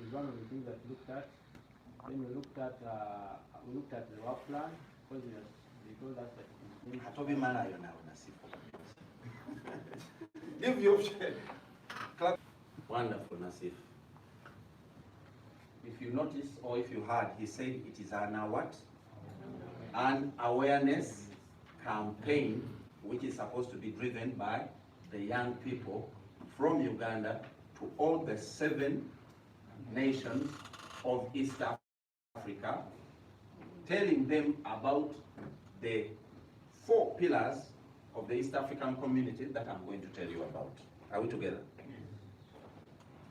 is one of the things that we looked at. Then we looked at the work plan, because they told us that give you clap. Wonderful, Nasif. If you notice or if you heard, he said it is an awareness campaign which is supposed to be driven by the young people from Uganda to all the 7 nations of East Africa, telling them about the 4 pillars of the East African community that I'm going to tell you about. Are we together?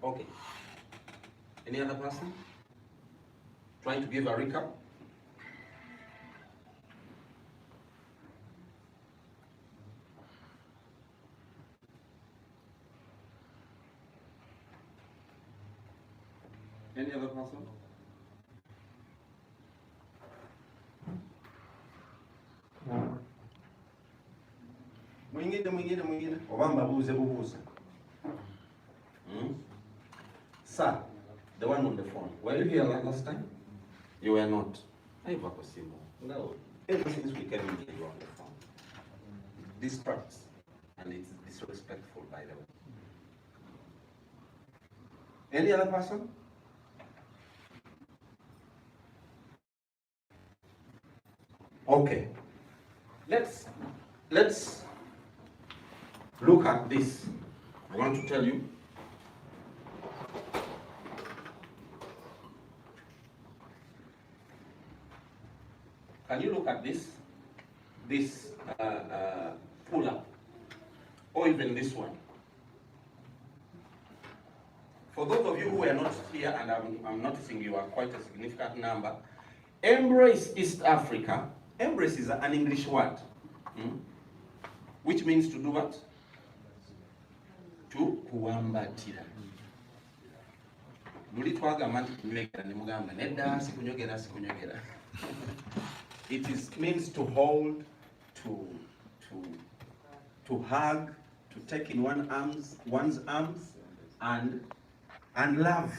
Okay. Any other person? Trying to give a recap? Any other person? Mwingine. Obamba buze. Sir, the one on the phone. Were you here last time? You were not. No. Ever since we came in here, you were on the phone. Distracts. And it's disrespectful, by the way. Any other person? Okay. Let's look at this. I want to tell you. Can you look at this pull-up, or even this one? For those of you who are not here, and I'm noticing you are quite a significant number, Embrace East Africa. Embrace is an English word, which means to do what? To kuambatira. It means to hold, to hug, to take in one's arms, and love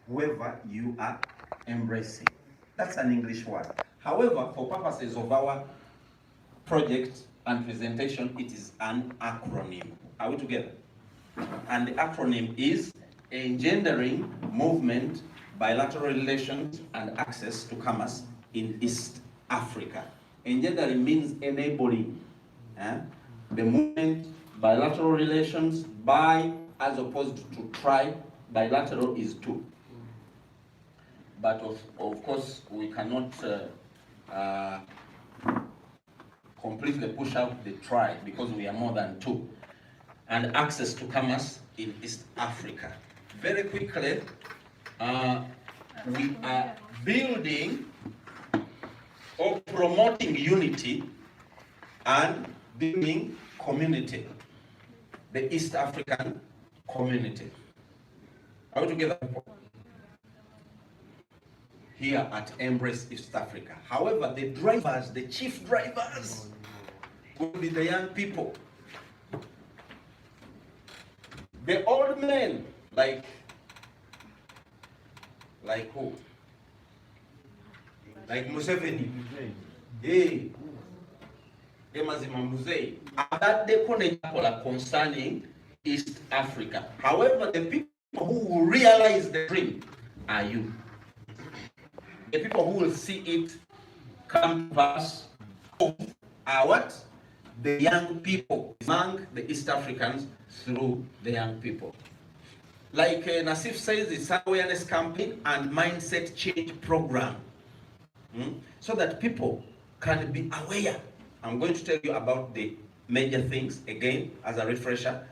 whoever you are embracing. That's an English word. However, for purposes of our project and presentation, it is an acronym. Are we together? And the acronym is Engendering Movement, Bilateral Relations, and Access to Commerce in East Africa. Engendering means enabling the movement, bilateral relations, bi as opposed to tri. Bilateral is 2. But of course, we cannot completely push out the tri because we are more than 2. And access to commerce in East Africa. Very quickly, we are building or promoting unity and building community, the East African community. Are we together? Here at Embrace East Africa. However, the drivers, the chief drivers, will be the young people. The old men, like who? Like Museveni. Hey. Concerning East Africa. However, the people who will realize the dream are you. The people who will see it come to pass are what? The young people, among the East Africans through the young people. Like Nasif says, it's an awareness campaign and mindset change program. So that people can be aware. I'm going to tell you about the major things again as a refresher.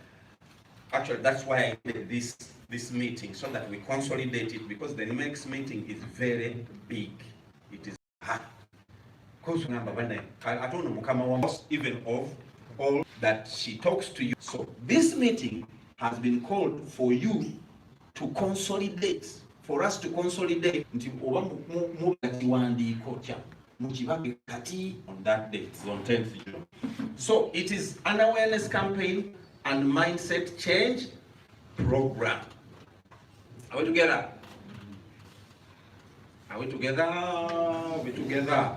Actually, that's why I did this meeting, so that we consolidate it, because the next meeting is very big. It is hard. Because I don't know even of all that she talks to you. So this meeting has been called for you to consolidate, for us to consolidate on that date, on 10th June. So it is an awareness campaign and mindset change program. Are we together? Are we together? Are we together?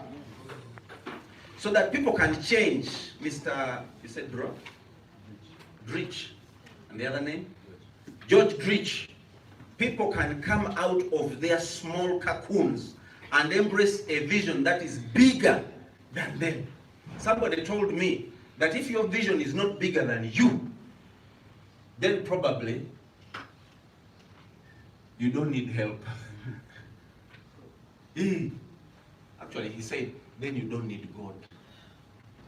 So that people can change. Mr. You said bro? Drich. And the other name? George Drich. People can come out of their small cocoons and embrace a vision that is bigger than them. Somebody told me that if your vision is not bigger than you, then probably you don't need help. Actually, he said, then you don't need God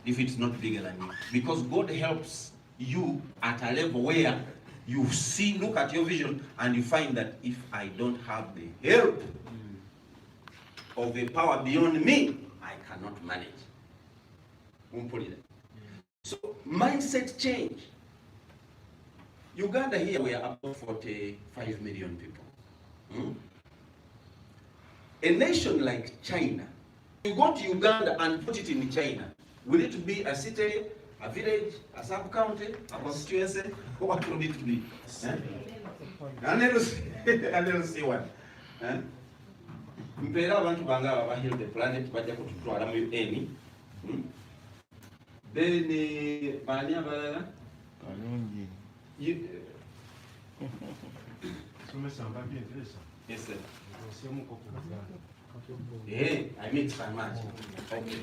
if it's not bigger than you. Because God helps you at a level where you see, look at your vision, and you find that if I don't have the help of a power beyond me, I cannot manage. So, mindset change. Uganda here, we are about 45 million people. A nation like China, you go to Uganda and put it in China, will it be a city, a village, a sub-county, a constituency? What will it be? I never see one. Mpera abantu banga abahil the planet bajja kututwala mu eni. Then bani abalala? Kalungi. Yes, sir. Yeah, I mix so much. Okay.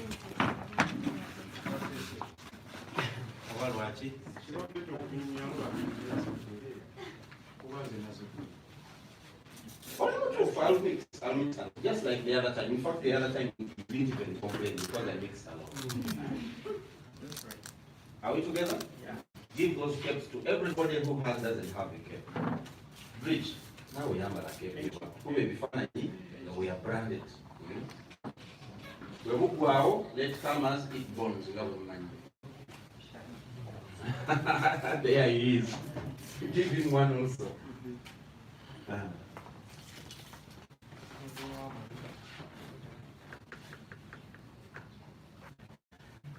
I'll mix. Just like the other time. In fact, the other time we didn't even complain because I mixed a lot. Are we together? Yeah. Give those caps to everybody who doesn't have a cap. Bridge. Now we have a cap. Who may be fun, we are branded. Wow, let farmers eat bones. There he is. Give him one also.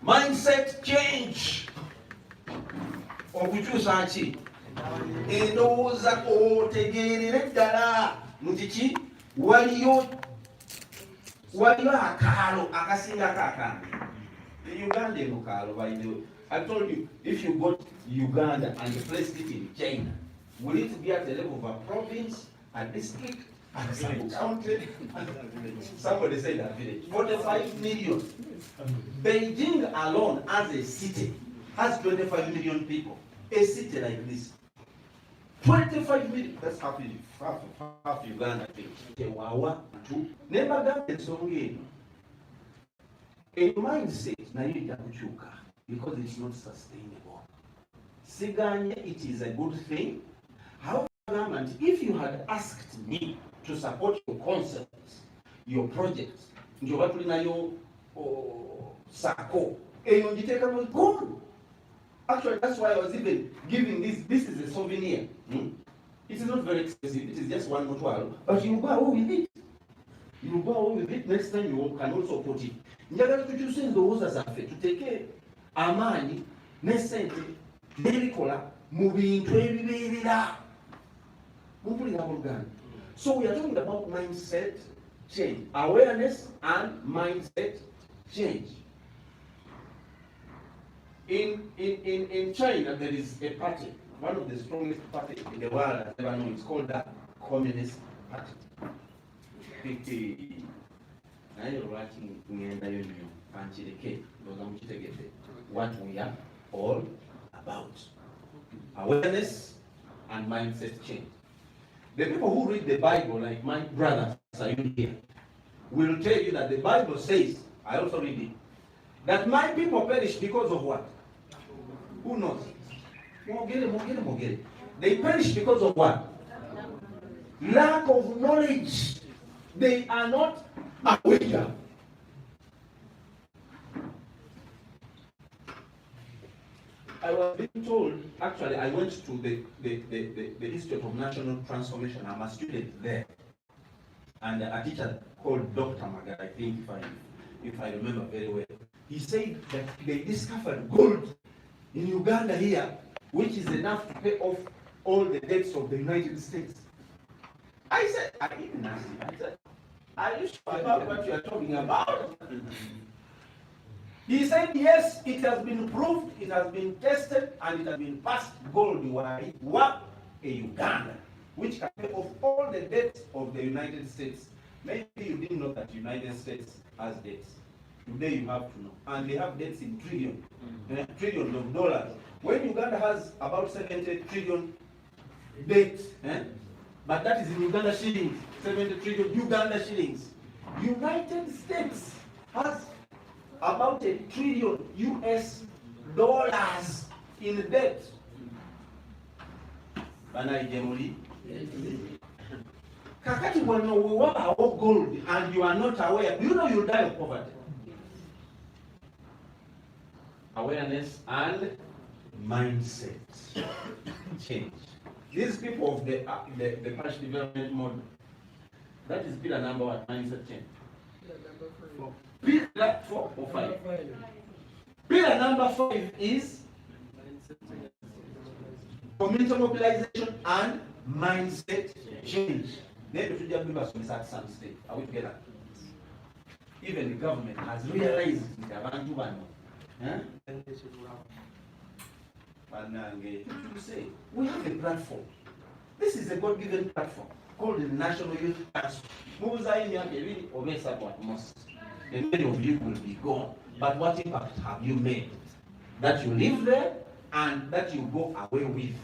Mindset change. Okukyusa ki? Endowooza otegeerere ddala nti ki waliyo akaalo akasingako akambi. Uganda eno kaalo by the way. I told you, if you got Uganda and placed it in China, will it be at the level of a province, a district, a sub-county? Somebody said a village. 45 million. Beijing alone as a city has 25 million people. A city like this. 25 million. That's half Uganda. Never got the song in. A mindset, na yida kuchuka. Because it's not sustainable. Siganye, it is a good thing. However, if you had asked me to support your concepts, your projects, your sako, was good. Actually, that's why I was even giving this. This is a souvenir. It is not very expensive. It is just $1 or $2. But you go away with it. You go away with it. Next time you can also put it. Njagala tukyuse ndowooza zaffe tuteeke amaanyi ne ssente n'ebikola mu bintu ebibeerera. Mumpulira abooluganda. So we are talking about mindset change, awareness and mindset change. In China, there is a party, one of the strongest parties in the world I've ever known. It's called the Communist Party. What we are all about. Awareness and mindset change. The people who read the Bible, like my brothers are here, will tell you that the Bible says, I also read it, that my people perish because of what? Who knows? They perish because of what? Lack of knowledge. They are not aware. I was being told, actually, I went to the Institute of National Transformation. I'm a student there. And a teacher called Dr. Maga, I think, if I remember very well. He said that they discovered gold in Uganda here, which is enough to pay off all the debts of the United States. I said, I didn't ask him. I said, Are you sure about what you are talking about? He said, yes, it has been proved, it has been tested, and it has been passed gold wide. What? A Uganda, which can pay off all the debts of the United States. Maybe you didn't know that United States has debts. Today you have to know. And they have debts in trillions of dollars. When Uganda has about 70 trillion debts, but that is in Uganda shillings, 70 trillion Uganda shillings. United States has about $1 trillion US dollars in debt. Kakati when we want our gold and you are not aware, you know you'll die of poverty. Awareness and mindset change. These people of the parish development model, that is pillar number one, mindset change. Pillar 4 or 5. Pillar number 5 is community mobilization and mindset change. Then we should at some stage. Are we together? Even the government has realized we have a platform. This is a God-given platform called the National Youth Council. And many of you will be gone. But what impact have you made? That you live there and that you go away with.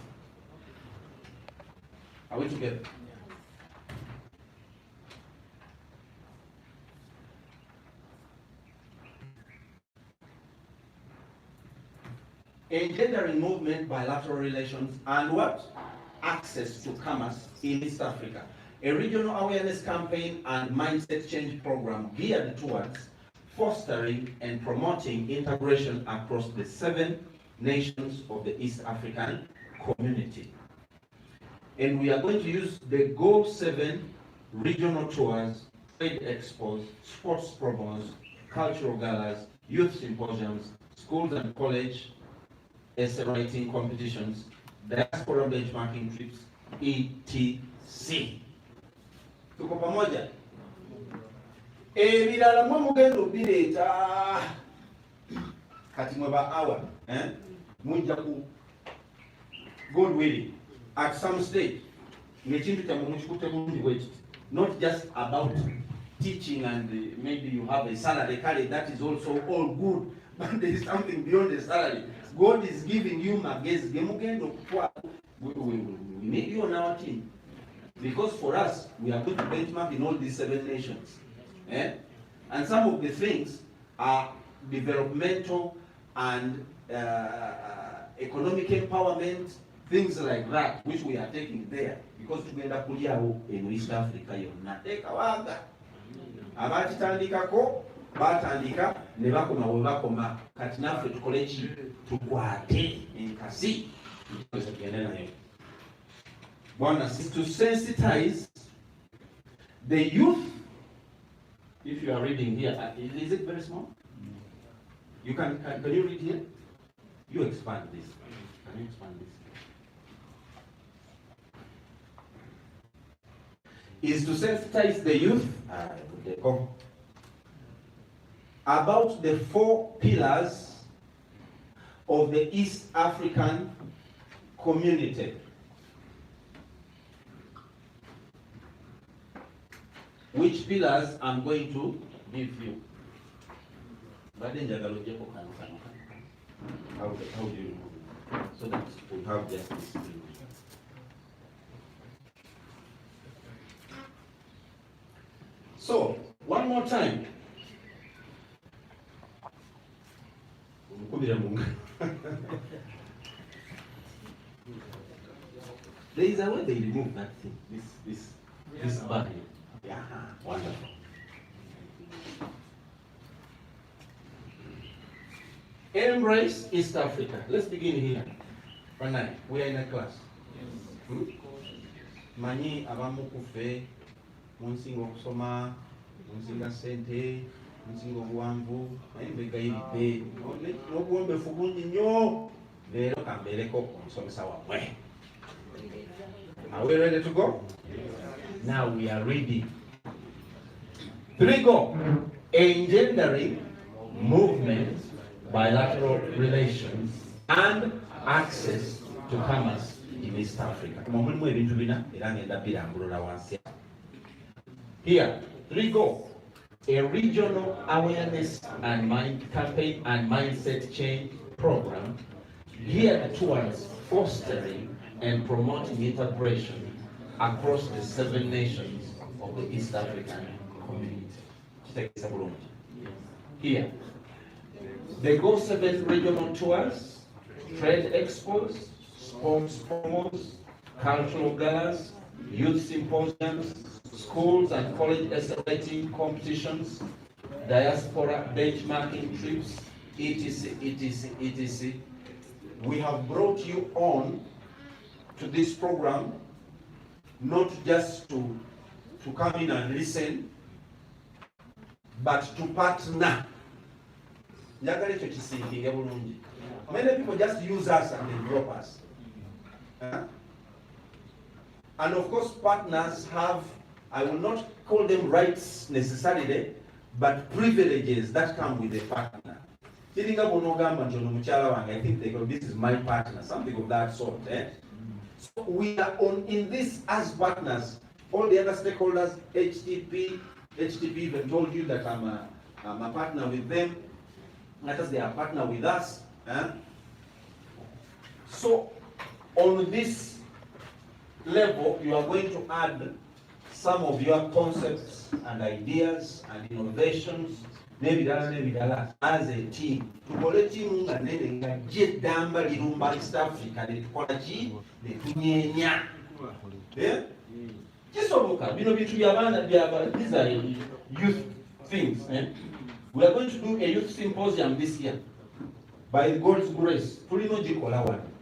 Are we together? Engendering movement, bilateral relations, and what? Access to commerce in East Africa. A regional awareness campaign and mindset change program geared towards fostering and promoting integration across the 7 nations of the East African community. And we are going to use the Go 7 regional tours, trade expos, sports promos, cultural galas, youth symposiums, schools and college essay writing competitions, diaspora benchmarking trips, etc. Tuko pamoja? Bilala mwa mugendo bileta kati mweba hour, munja ku God willing at some stage ngechintu cha mumuchukute mungi wechi, not just about teaching and maybe you have a salary carry, that is also all good, but there is something beyond the salary. God is giving you magezi gemugendo kwa we need you on our team, because for us we are going to benchmark in all these 7 nations. And some of the things are developmental and economic empowerment, things like that, which we are taking there, because tugenda kuliawo in East Africa yonna tekawaga abakitandikako batandika ne bakoma we bakoma, kati naffe tukole ki? Tukwate enkasi tugende nayo. Bwana, to sensitize the youth. If you are reading here, is it very small? You can you read here? You expand this. Can you expand this? Is to sensitize the youth about the 4 pillars of the East African community. Which pillars I'm going to give you. How do you remove it? So that we have just this. So, one more time. There is a way they remove that thing, this bag. Yeah, wonderful. Embrace East Africa. Let's begin here. Right now, we are in a class. Mani abamu kufe, munsingo kusoma, munsinga sente, munsingo buwanvu, nayimbega yibe, nobuwombe fugundi nyo, lero kambeleko omusomesa wamwe. Are we ready to go? Now we are reading. 3 go. Engendering movement, bilateral relations, and access to commerce in East Africa. Here, 3 go. A regional awareness and campaign and mindset change program geared towards fostering and promoting integration across the 7 nations of the East African community. Here, the Go 7 regional tours, trade expos, sports promos, cultural galas, youth symposiums, schools and college estimating competitions, diaspora benchmarking trips, etc., etc., etc. We have brought you on to this program not just to come in and listen, but to partner. Many people just use us and they drop us. And of course, partners have, I will not call them rights necessarily, but privileges that come with a partner. I think they go, this is my partner, something of that sort. So we are on in this as partners. All the other stakeholders, HTP even told you that I'm a partner with them. Not as they are a partner with us. So on this level, you are going to add some of your concepts and ideas and innovations, maybe as a team. To collect team and then get down by East Africa, the quality, the Tunyanya. Yeah? Just so these are youth things. We are going to do a youth symposium this year. By God's grace,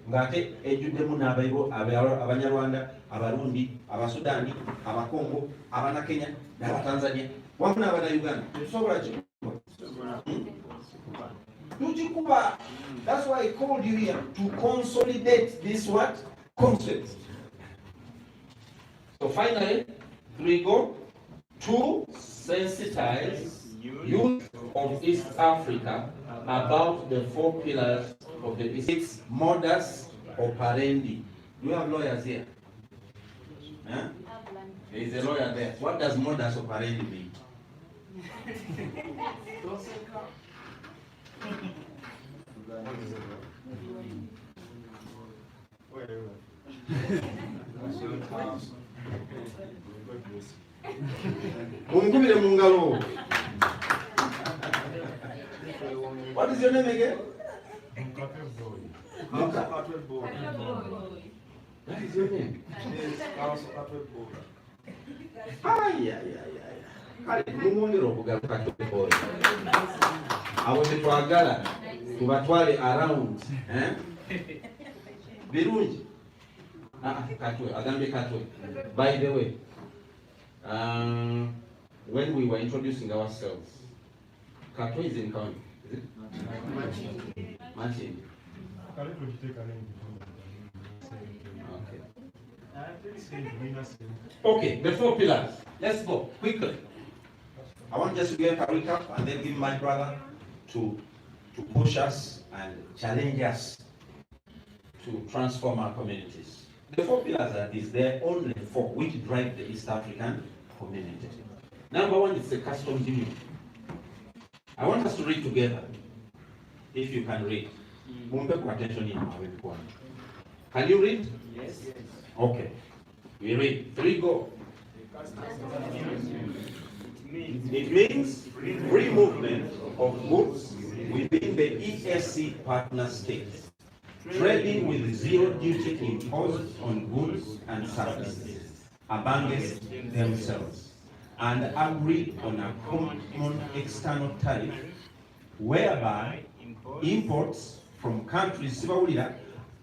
ngate ejudemu n'abayibo abanyarwanda abarundi abasudani abakongo abanakenya n'abatanzania wamu n'abanauganda tetusobola tukikuba. That's why I called you here to consolidate this what concept. So finally, 3 go to sensitize youth of East Africa about the 4 pillars of the East modus operandi. Do you have lawyers here? Huh? There is a lawyer there. What does modus operandi mean? What is your name again? That is your name. I was a twagala to batwale around. Birunji. By the way, when we were introducing ourselves, Katwe is in county. Is it? Martin. Okay, the 4 pillars. Let's go quickly. I want just to give a recap and then give my brother to push us and challenge us to transform our communities. The 4 pillars are these. There are only 4 which drive the East African community. Number 1 is the customs union. I want us to read together. If you can read. Attention. Can you read? Yes. Okay. We read. 3 go. It means free movement of goods within the ESC partner states, trading with zero duty imposed on goods and services amongst themselves, and agreed on a common external tariff whereby imports from countries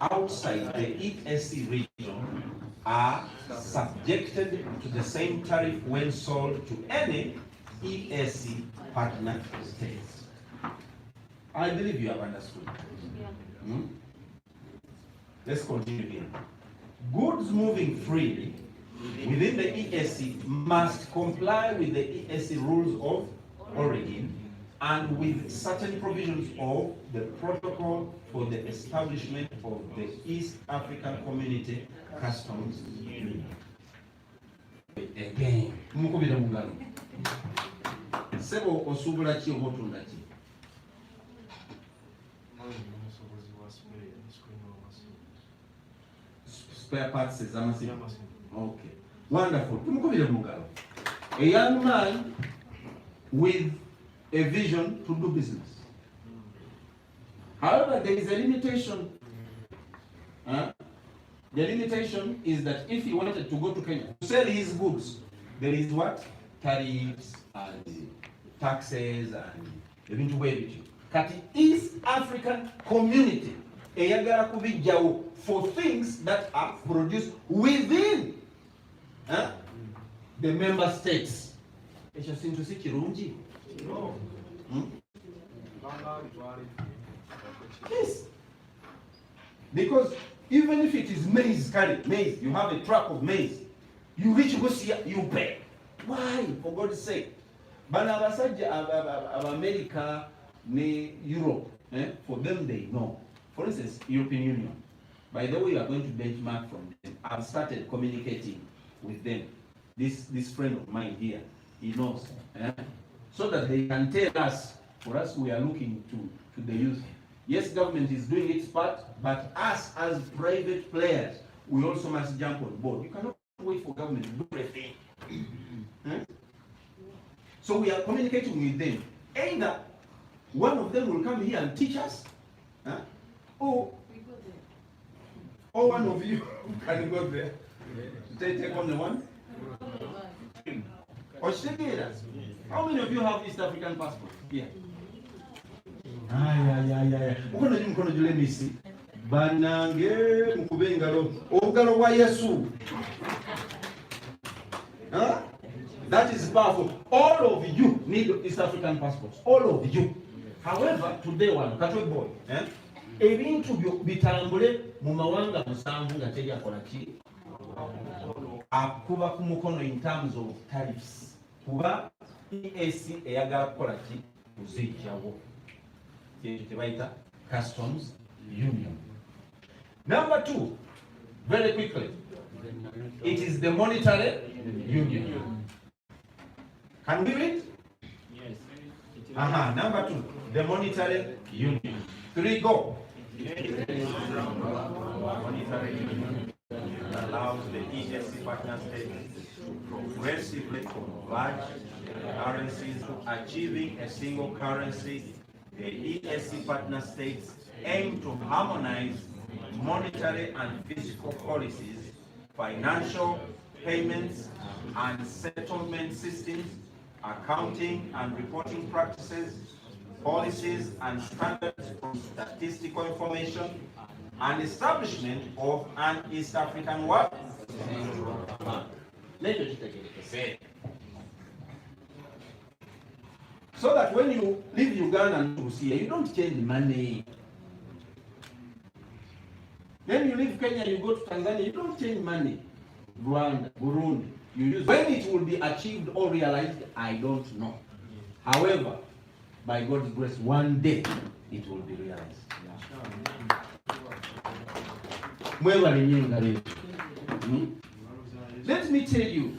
outside the ESC region are subjected to the same tariff when sold to any ESC partner states. I believe you have understood. Let's continue here. Goods moving freely within the EAC must comply with the EAC rules of origin and with certain provisions of the protocol for the establishment of the East African Community Customs Union. Again, mukubira mungalo. Sebo osubula ki obotunda ki? Spare parts is amazing. Okay. Wonderful. Tumukubira mungalo. A young man with a vision to do business. However, there is a limitation. The limitation is that if he wanted to go to Kenya to sell his goods, there is what? Tariffs and taxes and even to where Kati East African Community eyagala kubijjawo for things that are produced within the member states. Ekyo kintu si kirungi. Yes. Because even if it is maize, maize, you have a truck of maize, you reach Russia, you pay. Why? For God's sake. Bana abasajja of America, ne Europe, for them they know. For instance, European Union. By the way, we are going to benchmark from them. I've started communicating with them. This friend of mine here, he knows. So that they can tell us, for us we are looking to the youth. Yes, government is doing its part, but us as private players, we also must jump on board. You cannot wait for government to do everything. So we are communicating with them. Either one of them will come here and teach us, or one of you can go there. Take on the one. Or how many of you have East African passports? Yeah. Mukono jule misi. Banange mukubengalo. Obugalo wa Yesu. That is powerful. All of you need East African passports. All of you. However, today one, Catholic boy, ebintu bitambule mu mawanga musanvu nga teri akola ki? Akuba ku mukono in terms of tariffs. Kuba EAC eyagala kukola ki? Kuzijjawo. Tebaita Customs Union. Number 2, very quickly, it is the monetary union. Can we read? Yes. Number 2, the monetary union. 3, go. Monetary union allows the EAC partner states to progressively converge currencies to achieving a single currency. The EAC partner states aim to harmonize monetary and fiscal policies, financial, payments, and settlement systems, accounting and reporting practices, policies and standards for statistical information, and establishment of an East African what? So that when you leave Uganda and Russia, you don't change money. Then you leave Kenya, you go to Tanzania, you don't change money. Rwanda, Burundi, you use. When it will be achieved or realized, I don't know. However, by God's grace, one day it will be realized. Let me tell you,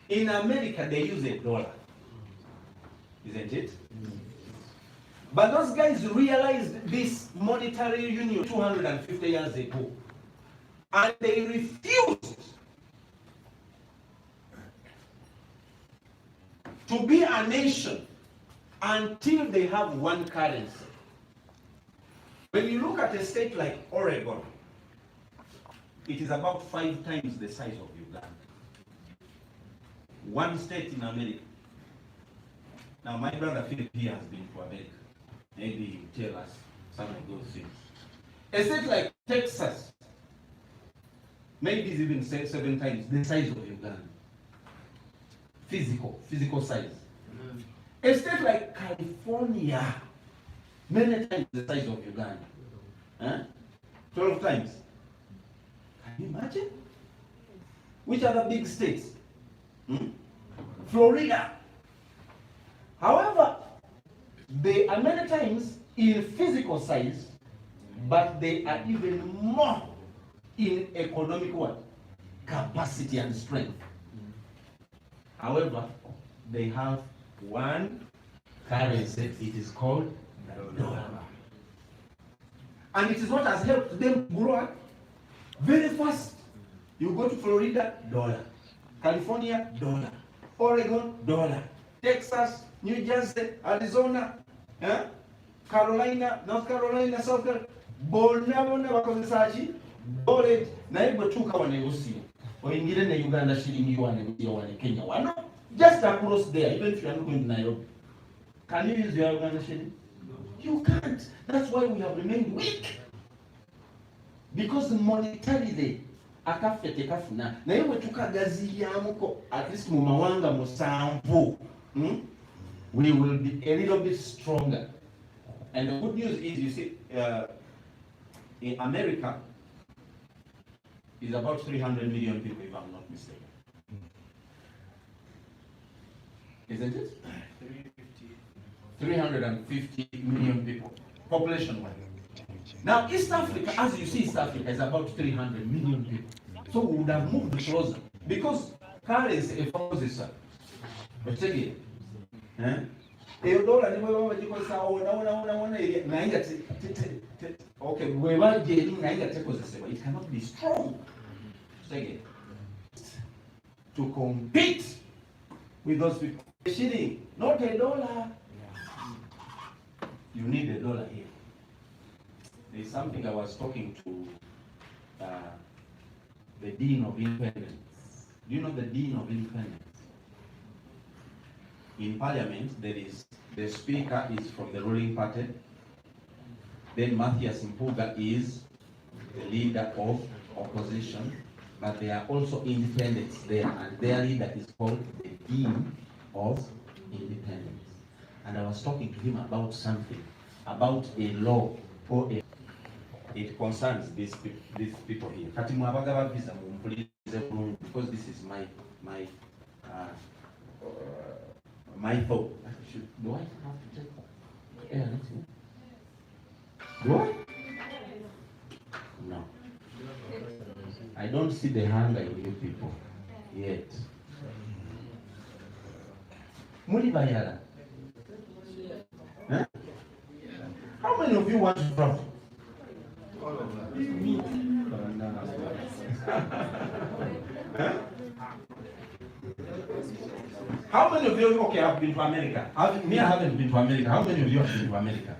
in America they use a dollar. Isn't it? But those guys realized this monetary union 250 years ago, and they refused to be a nation until they have one currency. When you look at a state like Oregon, it is about 5 times the size of Uganda. One state in America. Now, my brother Philip here has been to America. Maybe he'll tell us some of those things. A state like Texas, maybe it's even 7 times the size of Uganda. Physical size. A state like California, many times the size of Uganda. 12 times. Can you imagine? Which other big states? Florida. However, they are many times in physical size, but they are even more in economic what? Capacity and strength. However, they have one currency, it is called the dollar. And it is what has helped them grow up very fast. You go to Florida, dollar. California, dollar. Oregon, dollar. Texas, New Jersey, Arizona, Carolina, North Carolina, South Carolina. Bona bakozesachi dollar naye bwe tuuka wano ebusiyo oyingire ne Uganda shilling wane Kenya wano just across there, even if you are not going to Nairobi. Can you use your Uganda shilling? You can't. That's why we have remained weak, because monetarily akafete kafuna naye bwe tukagaziyamuko at least mu mawanga musanvu, we will be a little bit stronger. And the good news is, you see, in America is about 300 million people, if I'm not mistaken. Isn't it? 350 million people, population-wise. Now, East Africa, as you see, East Africa is about 300 million people. So we would have moved closer, because currency is a but check it. Okay, it cannot be strong. Second, to compete with those people. A shilling, not a dollar. You need a dollar here. There's something I was talking to the Dean of Independence. Do you know the Dean of Independence? In Parliament, there is the Speaker is from the ruling party. Then Matthias Mpuga is the leader of opposition, but there are also independents there, and their leader is called the Dean of Independence. And I was talking to him about something, about a law or a. It concerns these people here. Because this is my thought. Do I have to take air next week? Do I? No. I don't see the hunger in you people yet. Muli bayala. How many of you want to travel? All of us. Me. How many of you, okay, have been to America? I haven't been to America. How many of you have been to America?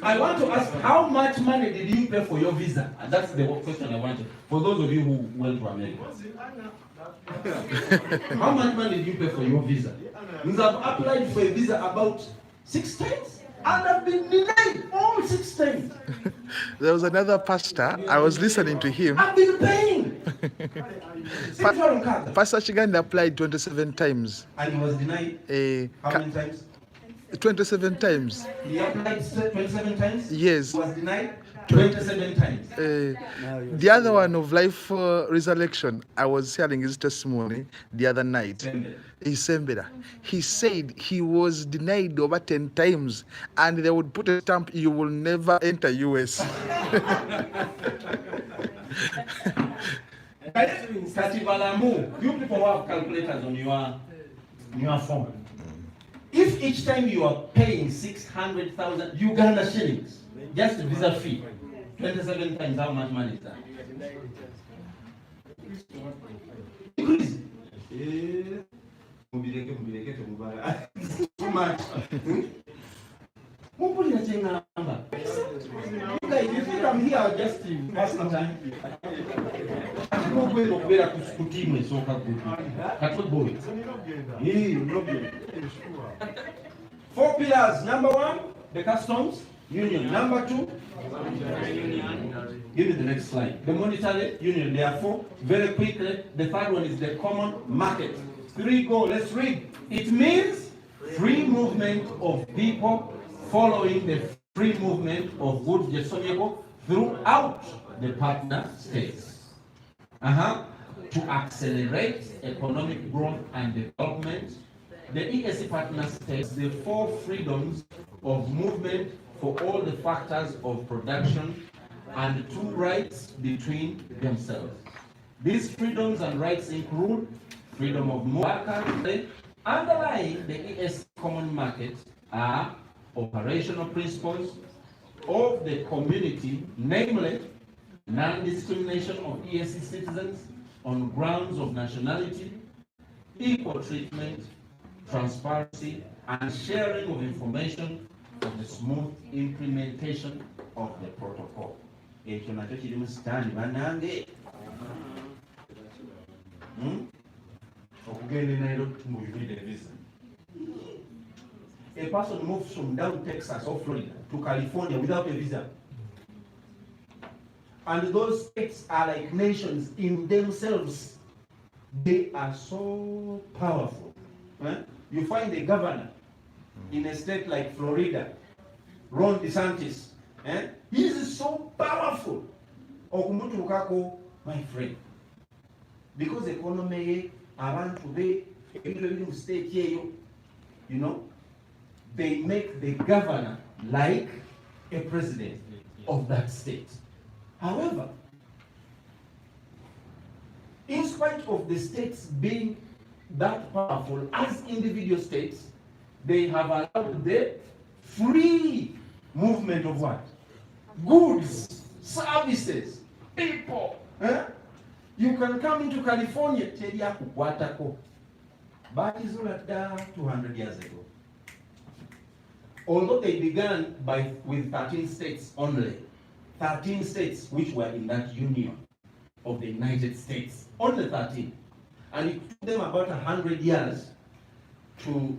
I want to ask, how much money did you pay for your visa? And that's the question I wanted. For those of you who went to America. How much money did you pay for your visa? You have applied for a visa about 6 times and have been denied all 6 times. There was another pastor, I was listening to him. I've been paying. Pastor Chiganda applied 27 times. And he was denied how many times? 27 times. He applied 27 times? Yes. He was denied 27 times. The other one of life resurrection, I was hearing his testimony the other night. He said he was denied over 10 times, and they would put a stamp, you will never enter US. You people have calculators on your phone. If each time you are paying 600,000 Uganda shillings, just the visa fee, 27 times, how much money is that? Increase. Too much. You guys, you think I'm here just to pass some time? Four pillars. Number 1, the customs union. Number 2, give me the next slide. The monetary union. Therefore, very quickly, the third one is the common market. 3, go. Let's read. It means free movement of people following the free movement of goods. throughout the partner states to accelerate economic growth and development. The EAC partner states the 4 freedoms of movement for all the factors of production and 2 rights between themselves. These freedoms and rights include freedom of movement. Underlying the EAC common market are operational principles of the community, namely non-discrimination of EAC citizens on grounds of nationality, equal treatment, transparency, and sharing of information for the smooth implementation of the protocol. Ekyo nakyo kiri mu sitaani bannange. Okugenda e Nairobi you need a visa. A person moves from down Texas or Florida to California without a visa. And those states are like nations in themselves. They are so powerful. You find a governor in a state like Florida, Ron DeSantis. He is so powerful. Okumuturukako, my friend. Because economy, abantu be, every state here, you know, they make the governor like a president of that state. However, in spite of the states being that powerful as individual states, they have allowed the free movement of what? Goods, services, people. You can come into California, but it's all 200 years ago. Although they began with 13 states only, 13 states which were in that union of the United States, only 13. And it took them about 100 years to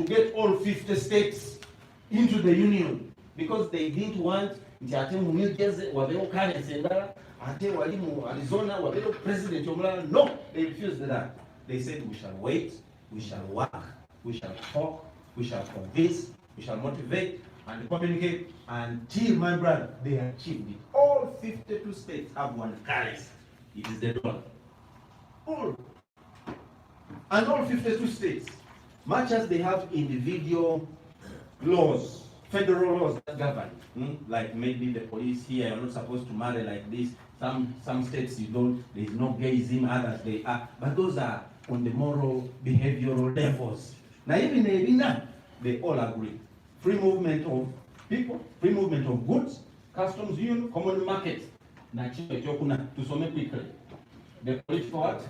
get all 50 states into the union, because they didn't want New Jersey, Arizona, president. No, they refused that. They said we shall wait, we shall work, we shall talk, we shall convince, we shall motivate and communicate until, my brother, they achieved it. All 52 states have one currency. It is the dollar. All. And all 52 states, much as they have individual laws, federal laws that govern, like maybe the police here, you're not supposed to marry like this. Some states you don't, there is no gayism, others they are. But those are on the moral, behavioral levels. Now even now, they all agree. Free movement of people, free movement of goods, customs union, common market. To some quickly. The political what?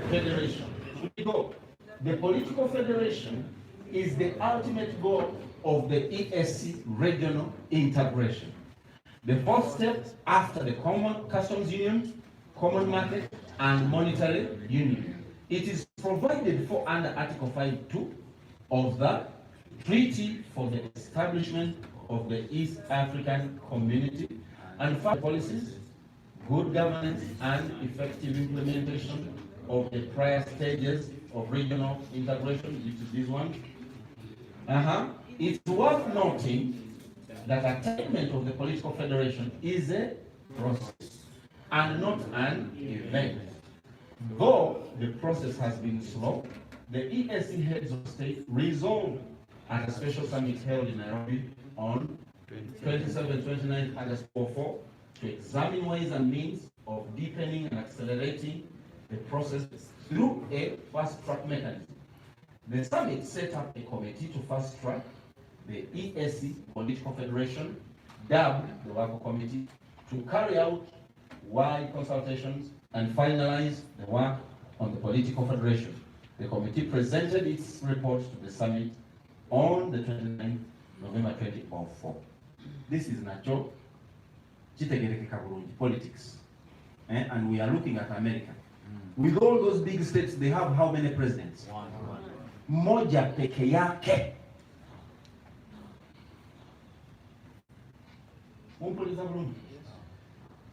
Federation. Should we go? The political federation is the ultimate goal of the ESC regional integration. The first step after the common customs union, common market, and monetary union. It is provided for under Article 5.2 of the Treaty for the Establishment of the East African Community, and for policies, good governance, and effective implementation of the prior stages of regional integration, which is this one. It's worth noting that attainment of the political federation is a process and not an event. Though the process has been slow, the ESC heads of state resolved at a special summit held in Nairobi on 27-29 August 2024 to examine ways and means of deepening and accelerating the process through a fast-track mechanism. The summit set up a committee to fast-track the ESC Political Federation, dubbed the Work Committee, to carry out wide consultations and finalize the work on the Political Federation. The committee presented its report to the summit on the 29th November 2004. This is Nacho politics. And we are looking at America. With all those big states, they have how many presidents? One. Moja peke yake.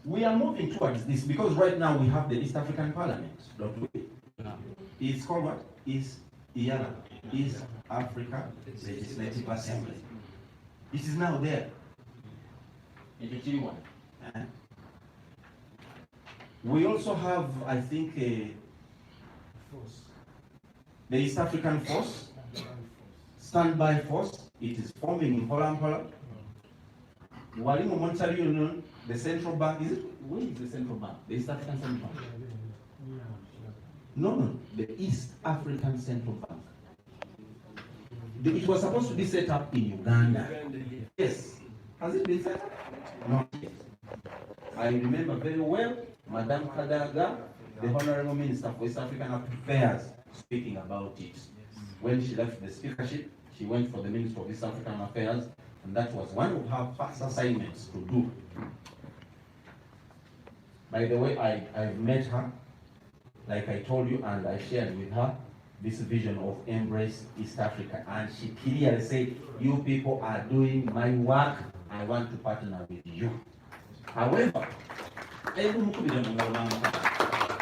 We are moving towards this because right now we have the East African Parliament, don't we? No. It's called what? East Africa Legislative Assembly. It is now there. We also have, I think, the East African Force, standby force. It is forming in Kampala. Walimu Monetary Union, the central bank, is it? Where is the central bank? The East African Central Bank? No, the East African Central Bank. It was supposed to be set up in Uganda. Yes. Has it been set up? Not yet. I remember very well Madame Kadaga, the Honorable Minister for East African Affairs, speaking about it. When she left the speakership, she went for the Minister of East African Affairs, and that was one of her first assignments to do. By the way, I've met her, like I told you, and I shared with her this vision of Embrace East Africa. And she clearly said, you people are doing my work, I want to partner with you. However,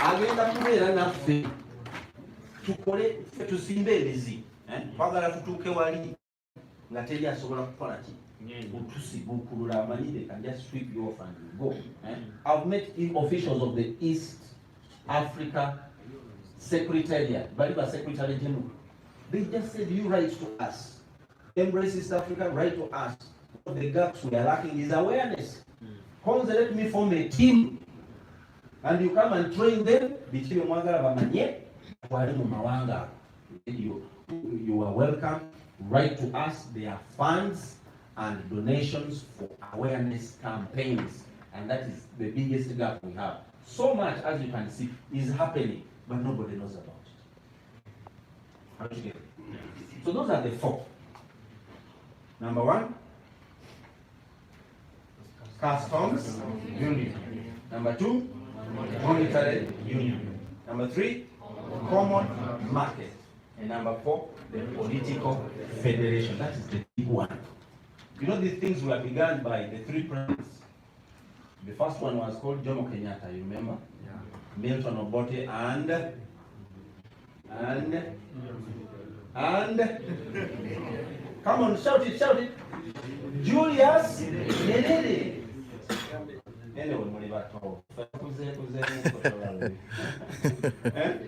agenda kubeera naffe tukole tusimbe ebizi twagala tutuuke wali nga teri asobola kukola ki otusibuukulula amanyi they can just sweep you off and you go. I've met officials of the East Africa Secretariat, Baliba Secretary General. They just said, you write to us. Embrace East Africa, write to us. One of the gaps we are lacking is awareness. Konze, let me form a team. And you come and train them. You are welcome. Write to us. There are funds and donations for awareness campaigns. And that is the biggest gap we have. So much, as you can see, is happening, but nobody knows about it. How do you get it? So those are the four. Number one, customs union. Number two, monetary union. Number three, common market. And number four, the political federation. That is the big one. You know, these things were begun by the three presidents. The first one was called Jomo Kenyatta, you remember? Yeah. Milton Obote and come on, shout it. Julius Nyerere.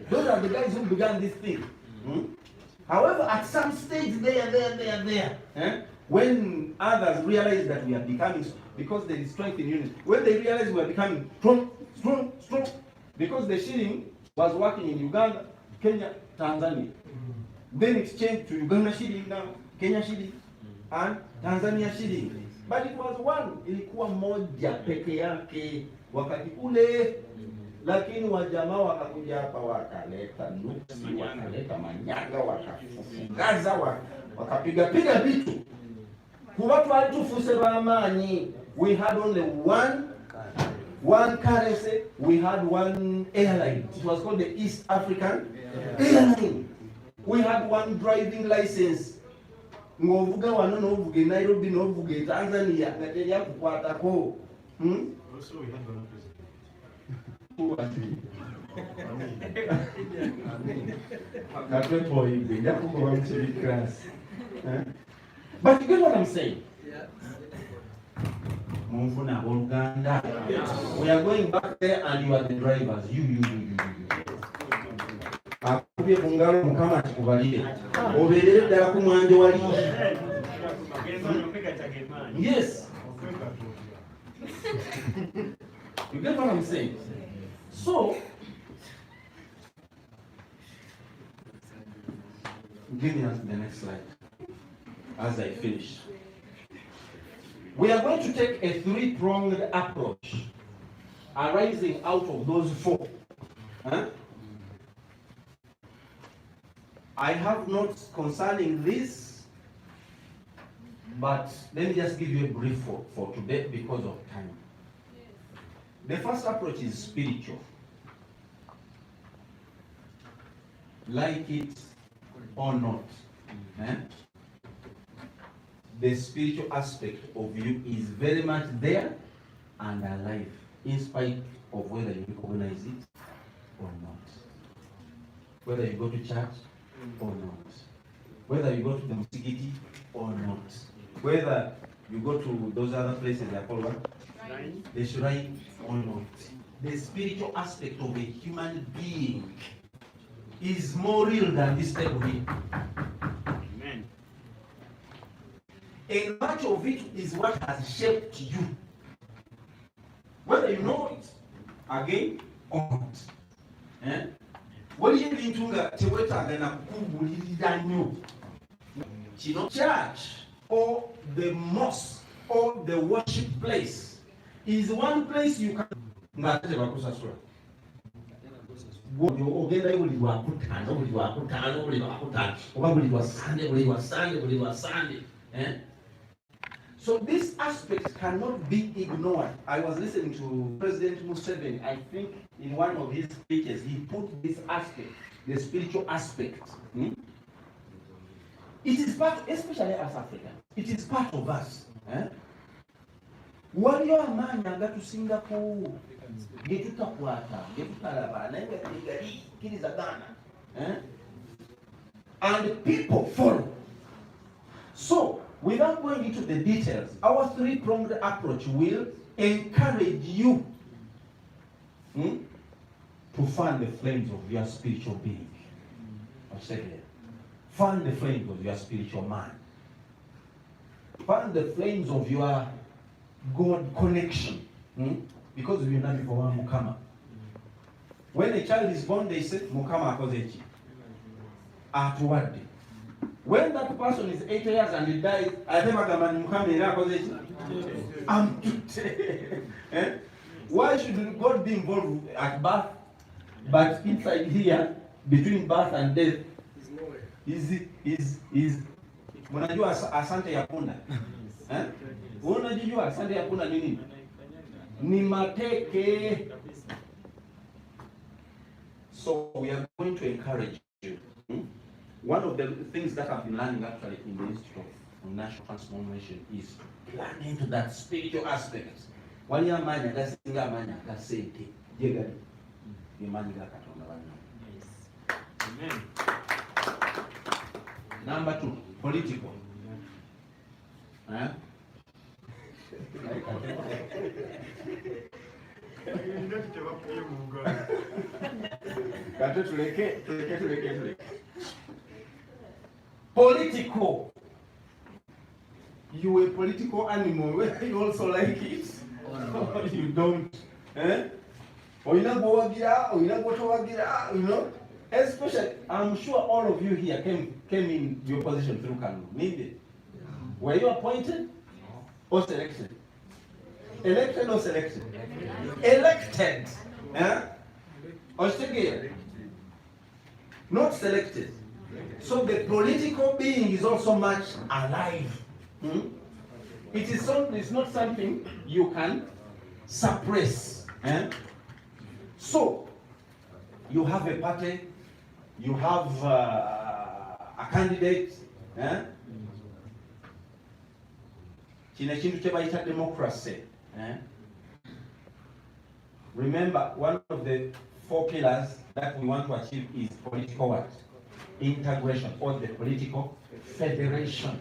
Those are the guys who began this thing. However, at some stage there. When others realize that we are becoming, because there is strength in unity, when they realize we are becoming strong, because the shilling was working in Uganda, Kenya, Tanzania. Then it changed to Uganda shilling now, Kenya shilling, and Tanzania shilling. But it was one, ilikuwa moja peke yake wakati ule, lakini wajamaa wakakuja hapa wakaleta nuksi, wakaleta manyanga, wakafufugaza, wakapiga vitu. Watu walitufuse b'amaanyi. We had only one currency, we had one airline. It was called the East African Airline. We had one driving license. Ngovuga wano novuge Nairobi novuge Tanzania gateri yakukwatako. Also we had one president. But you get what I'm saying? Yeah. We are going back there and you are the drivers. You. Yes. You get what I'm saying? So, give me the next slide as I finish. We are going to take a three-pronged approach arising out of those four. I have notes concerning this, but let me just give you a brief for today because of time. The first approach is spiritual. Like it or not. The spiritual aspect of you is very much there and alive, in spite of whether you recognize it or not. Whether you go to church or not. Whether you go to the mosque or not. Whether you go to those other places that are called what? they shine on it. The spiritual aspect of a human being is more real than this type of thing. Amen. And much of it is what has shaped you. Whether you know it, again, or not. Eh? What you into the church or the mosque or the worship place is one place you can So this aspect cannot be ignored. I was listening to President Museveni. I think in one of his speeches, he put this aspect, the spiritual aspect. It is part, especially as Africans, it is part of us. Waliyo amaanyi agatusingako getutakwata getutalaba naye nga tegalikkirizagana and people follow. So without going into the details, our three-pronged approach will encourage you to fan the flames of your spiritual being. I'll say it. Fan the flames of your spiritual man. Fan the flames of your God connection. Because we are not before Mukama. When a child is born, they say, Mukama akozechi. Atuwadi. When that person is 8 years and he dies, why should God be involved at birth? But inside here, between birth and death, is unajua asante ya punda. Unajua asante ya punda nini? Ni mateke. So we are going to encourage you. One of the things that I've been learning actually in the Institute of National Transformation is planning to that spiritual aspect. Wali amanya gasinga amanya gasente jegali imani ga katonda bana. Amen. Number 2, political. Political. You a political animal, whether you also like it or you don't. Or you know? Especially, I'm sure all of you here came in your position through Kanu. Maybe. Were you appointed or selected? Elected or selected? Elected. Or still not selected. So the political being is also much alive. It's not something you can suppress. So you have a party, you have a candidate. Kino ekintu kye bayita democracy. Remember, one of the 4 pillars that we want to achieve is political what? Integration, or the political federation.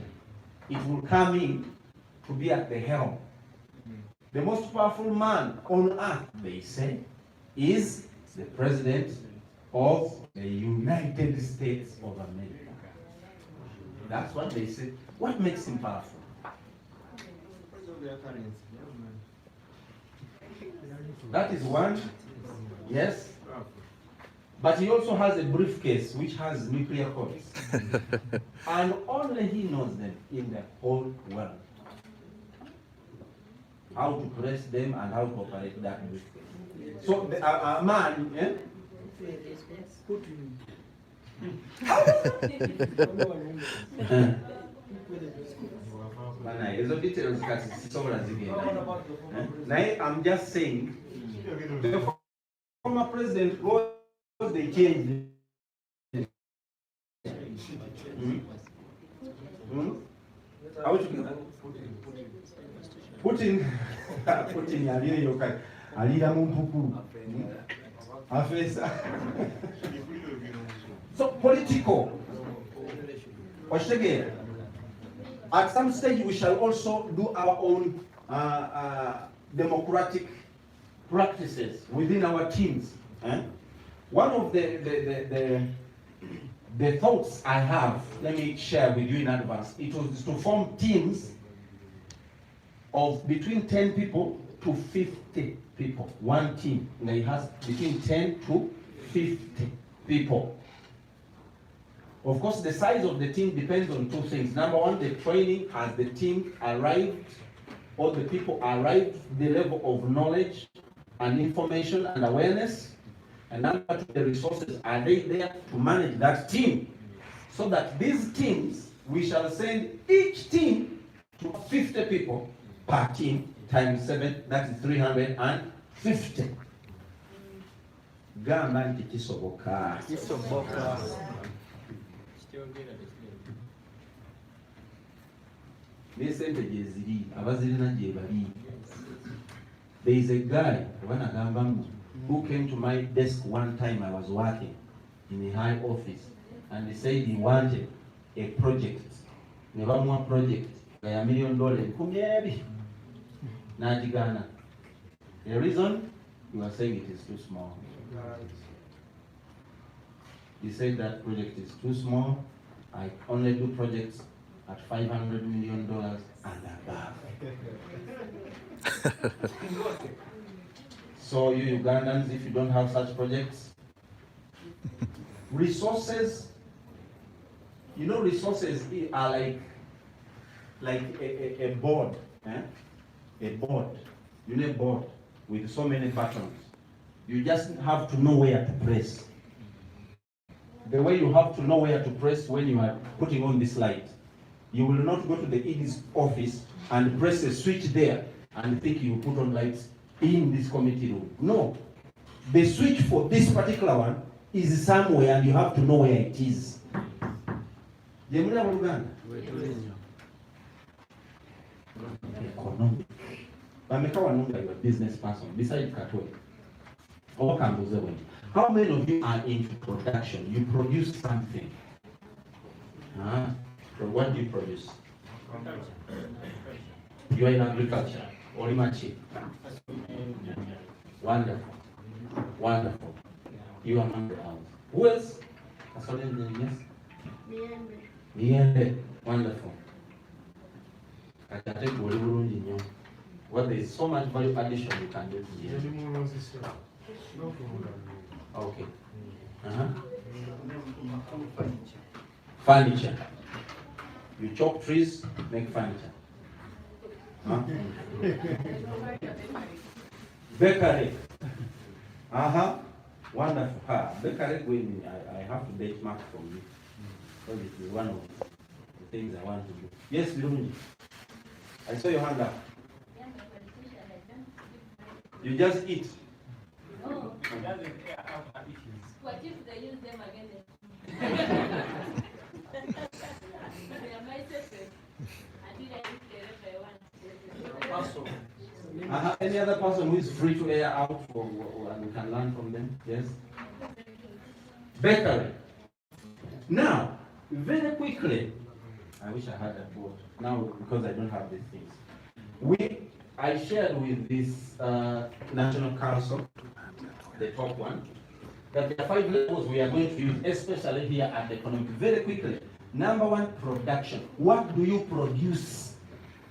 It will come in to be at the helm. The most powerful man on earth, they say, is the President of the United States of America. That's what they say. What makes him powerful? That is one, yes. But he also has a briefcase which has nuclear codes. And only he knows them in the whole world. How to press them and how to operate that briefcase. So a man, I'm just saying, the former president goes, they changed. Putin alira mumpuku. So political. At some stage we shall also do our own democratic practices within our teams. One of the thoughts I have, let me share with you in advance, it was to form teams of between 10 people to 50 people. One team, and it has between 10 to 50 people. Of course, the size of the team depends on two things. Number one, the training. Has the team arrived, or the people arrived, the level of knowledge and information and awareness? And number two, the resources, are they there to manage that team? So that these teams, we shall send each team to 50 people per team, times 7, that is 350. Gamba nti kisoboka. N'esente gye ziri, abazirina gye bali. There is a guy, who came to my desk one time. I was working in a high office, and he said he wanted a project. Ne bamuwa project ya $1 million, 12. N'agigana. The reason? You are saying it is too small. He said that project is too small. I only do projects at $500 million and above. So you Ugandans, if you don't have such projects, resources, you know, resources are like a board, a board. You need a board with so many buttons. You just have to know where to press. The way you have to know where to press when you are putting on this light. You will not go to the ED's office and press a switch there and think you put on lights in this committee room. No. The switch for this particular one is somewhere and you have to know where it is. Economic. You're a business person, besides Katoi. How many of you are into production? You produce something. What do you produce? You are in agriculture. Orimachi. Wonderful. Wonderful. You are among the house. Who else? Yes? Miende. Wonderful. Well, there is so much value addition you can do here. Okay. Furniture. You chop trees, make furniture. Bakery. Wonderful. Bakery, I have to benchmark from you. Because it is one of the things I want to do. Yes, Biruni. I saw your hand up. You just eat. Oh. What if they use them again? Any other person who is free to air out for and we can learn from them? Yes? Bakery. Now, very quickly, I wish I had a board. Now, because I don't have these things. I shared with this National Council, the top one, that there are 5 levels we are going to use, especially here at the economic. Very quickly. Number 1, production. What do you produce?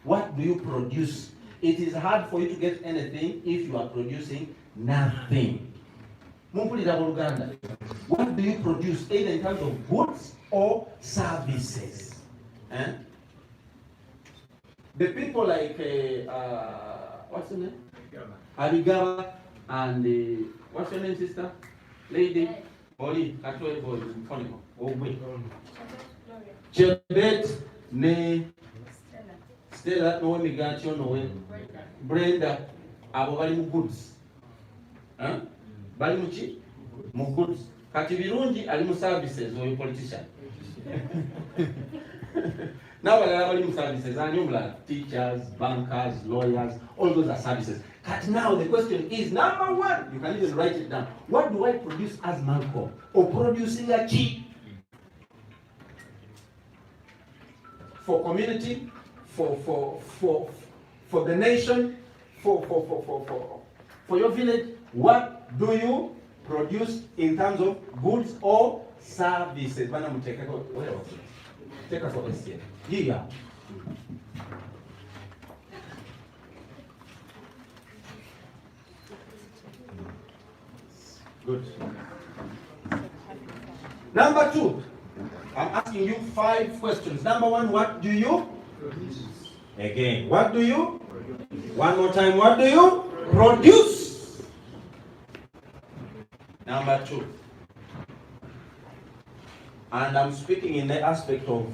What do you produce? It is hard for you to get anything if you are producing nothing. What do you produce, either in terms of goods or services? The people like, what's her name? Abigaba and what's your name, sister? Lady? Oli, Katoi boy, Foniko. Ogwe. Chebet, ne. Stella, no one got you, no one. Brenda, abo bali mu goods. Bali mu chi? Mu goods. Kati Birungi ali mu services or politician. Now bali mu services, teachers, bankers, lawyers, all those are services. But now the question is, number 1, you can even write it down. What do I produce as Manco? Or producing a chi? For community, for the nation, for your village, what do you produce in terms of goods or services? Take us for this year. Here. Good. Number 2, I'm asking you 5 questions. Number 1, what do you produce? Again, what do you? One more time, what do you produce? Number 2. And I'm speaking in the aspect of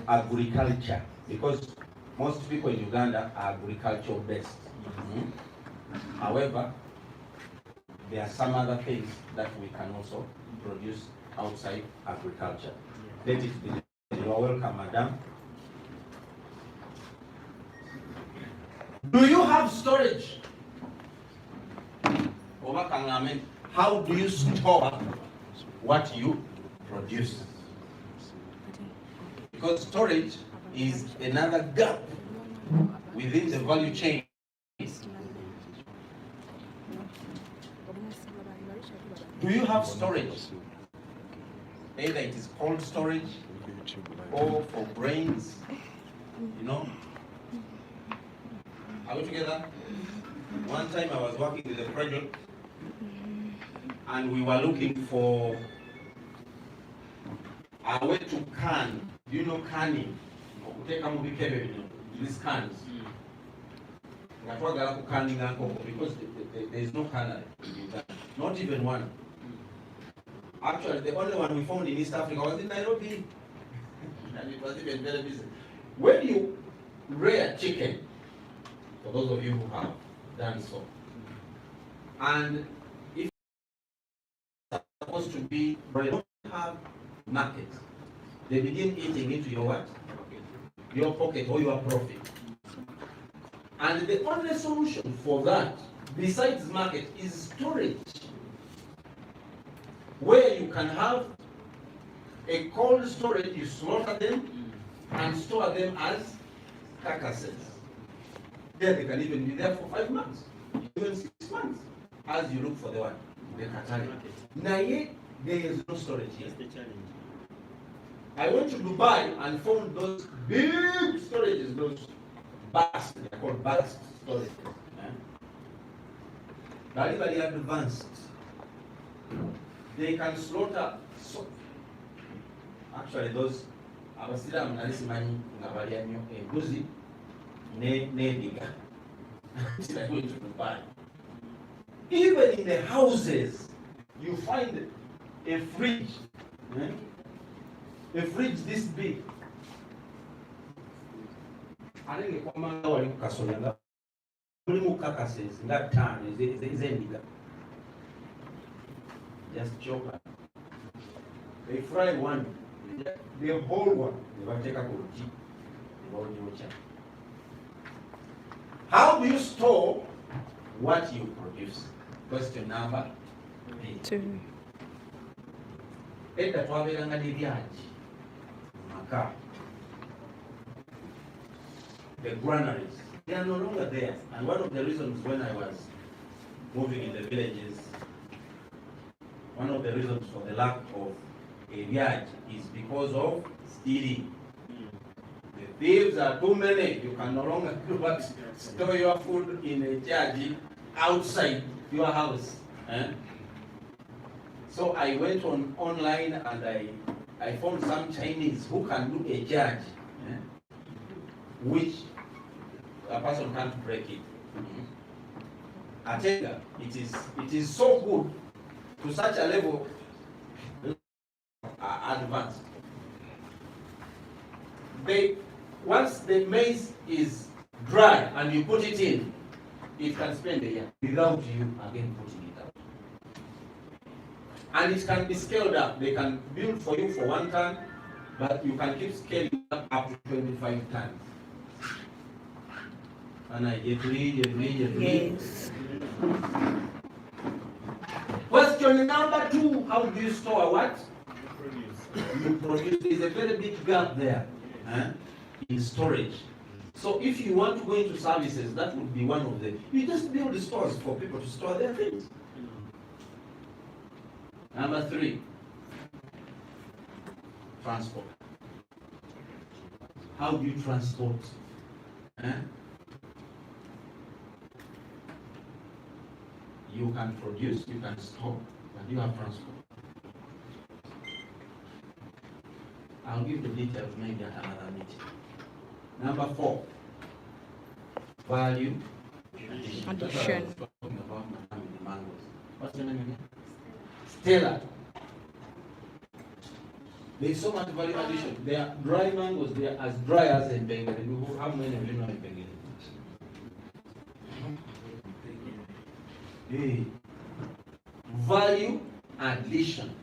agriculture, because most people in Uganda are agricultural based. However, there are some other things that we can also produce outside agriculture. Let it be. You are welcome, madam. Do you have storage? How do you store what you produce? Because storage is another gap within the value chain. Do you have storage? Either it is cold storage or for grains, you know? Are we together? One time I was working with a project and we were looking for a way to can. Do you know canning? These cans. Because there is no canner, not even one. Actually, the only one we found in East Africa was in Nairobi. And it was even very busy. When you rear chicken, for those of you who have done so, and if it's supposed to be, they don't have market, they begin eating into your what? Your pocket or your profit. And the only solution for that, besides market, is storage, where you can have a cold storage, you slaughter them and store them as carcasses. There they can even be there for 5 months, even 6 months, as you look for the one, the Qatari. Now yet, there is no storage here. I went to Dubai and found those big storages, those bags, they're called bags storage. Very, very advanced. They can slaughter. So, actually, those abasira mnalisimani ngabalia nyo embuzi ne diga. It's like going to Dubai. Even in the houses, you find a fridge. A fridge this big. I think the command or Kasolanga. That time is ending. Just choke. They fry one, the whole one. They will take a tea. How do you store what you produce? Question number 2. The granaries, they are no longer there. And one of the reasons when I was moving in the villages, one of the reasons for the lack of a yard is because of stealing. The thieves are too many. You can no longer store your food in a charge outside your house. So I went online and I found some Chinese who can do a judge, which a person can't break it. I tell you, it is so good to such a level advanced. Once the maize is dry and you put it in, it can spend a year without you again putting it out. And it can be scaled up. They can build for you for 1 ton, but you can keep scaling up to 25 tons. And I agree. Yes. Question number 2, how do you store what? You produce. There's a very big gap there in storage. So if you want to go into services, that would be one of them. You just build the stores for people to store their things. Number 3, transport. How do you transport? You can produce, you can store, but you have transport. I'll give the details maybe at another meeting. Number 4, value addition. That's what I was talking about, madam, with the mangoes. What's your name again? Stella. There's so much value addition. There are dry mangoes, they are as dry as in Bengali. How many of you know in Bengali? Hey. Value addition.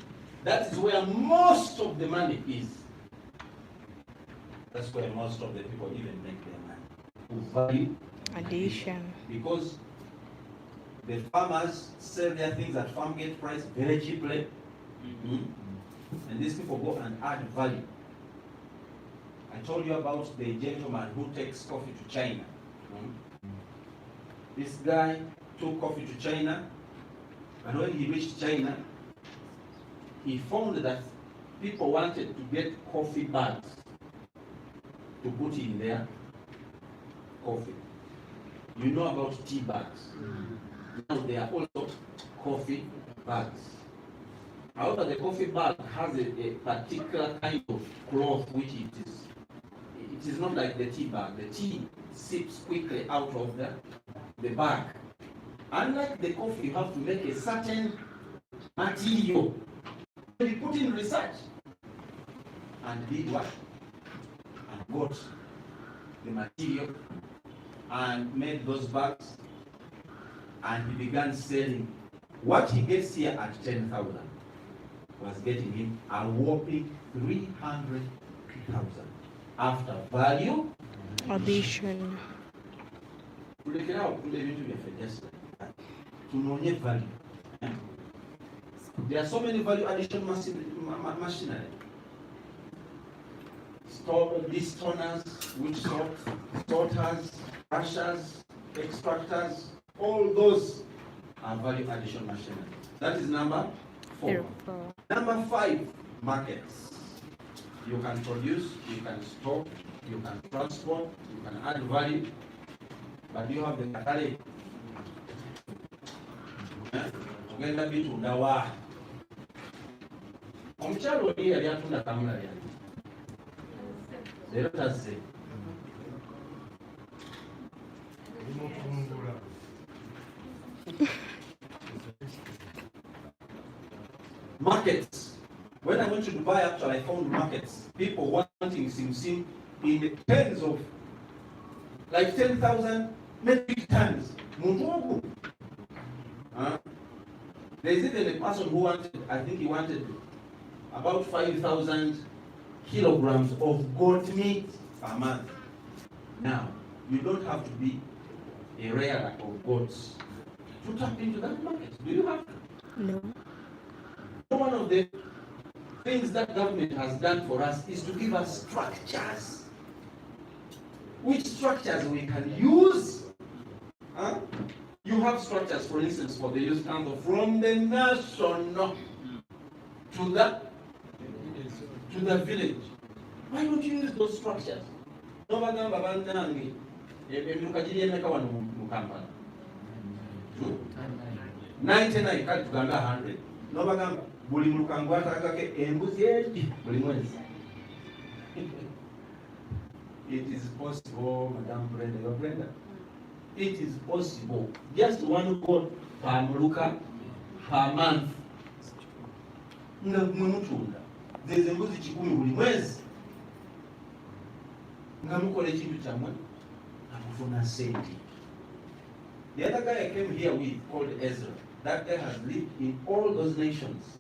That is where most of the money is. That's where most of the people even make their money. Value addition. Because the farmers sell their things at farm gate price very cheaply. And these people go and add value. I told you about the gentleman who takes coffee to China. This guy took coffee to China, and when he reached China, he found that people wanted to get coffee bags to put in their coffee. You know about tea bags. Now there are also coffee bags. However, the coffee bag has a particular kind of cloth which it is not like the tea bag. The tea sips quickly out of the bag. Unlike the coffee, you have to make a certain material. He put in research and did what? And got the material and made those bags, and he began selling. What he gets here at 10,000 was getting him a whopping 300,000 after value addition. There are so many value addition machinery. These toners, which sorters, crushers, extractors, all those are value addition machinery. That is number 4. Number 5, markets. You can produce, you can store, you can transport, you can add value, but you have the catalyst. Ugenda bitunda wa omukyalo oli yali atunda kamula yange leero tazze. Markets. When I went to Dubai, actually, I found markets. People wanting sim in the tens of, like 10,000 metric tons. There's even a person who wanted, I think he wanted about 5,000 kilograms of goat meat per month. Now, you don't have to be a rearer of goats to tap into that market. Do you have to? No. One of the things that government has done for us is to give us structures. Which structures we can use? You have structures, for instance, for the youth council from the national to the village. Why don't you use those structures? No bagamba banange emukajiri emeka wano mu Kampala 99 kati tugamba 100. No bagamba buli mulukangu atakake embuzi edi buli mwezi. It is possible, Madam Brenda, your Brenda. It is possible. Just one goat per muluka per month. Nga mutunda. There's embuzi 10 buli mwezi. Nga mukola ekintu kyamwe amufuna sente. The other guy I came here with called Ezra. That guy has lived in all those nations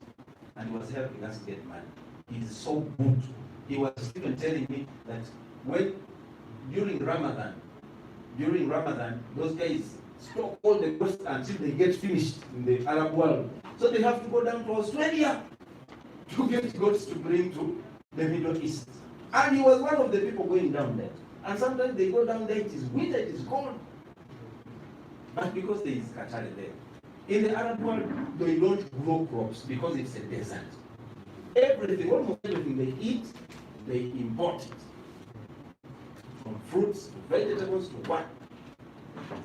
and he was helping us get money. He is so good. He was even telling me that when during Ramadan, those guys stock all the goats until they get finished in the Arab world. So they have to go down to Australia to get goats to bring to the Middle East. And he was one of the people going down there. And sometimes they go down there, it is winter, it is cold. But because there is Katari there. In the Arab world, they don't grow crops because it's a desert. Everything, almost everything they eat, they import it. From fruits to vegetables to what?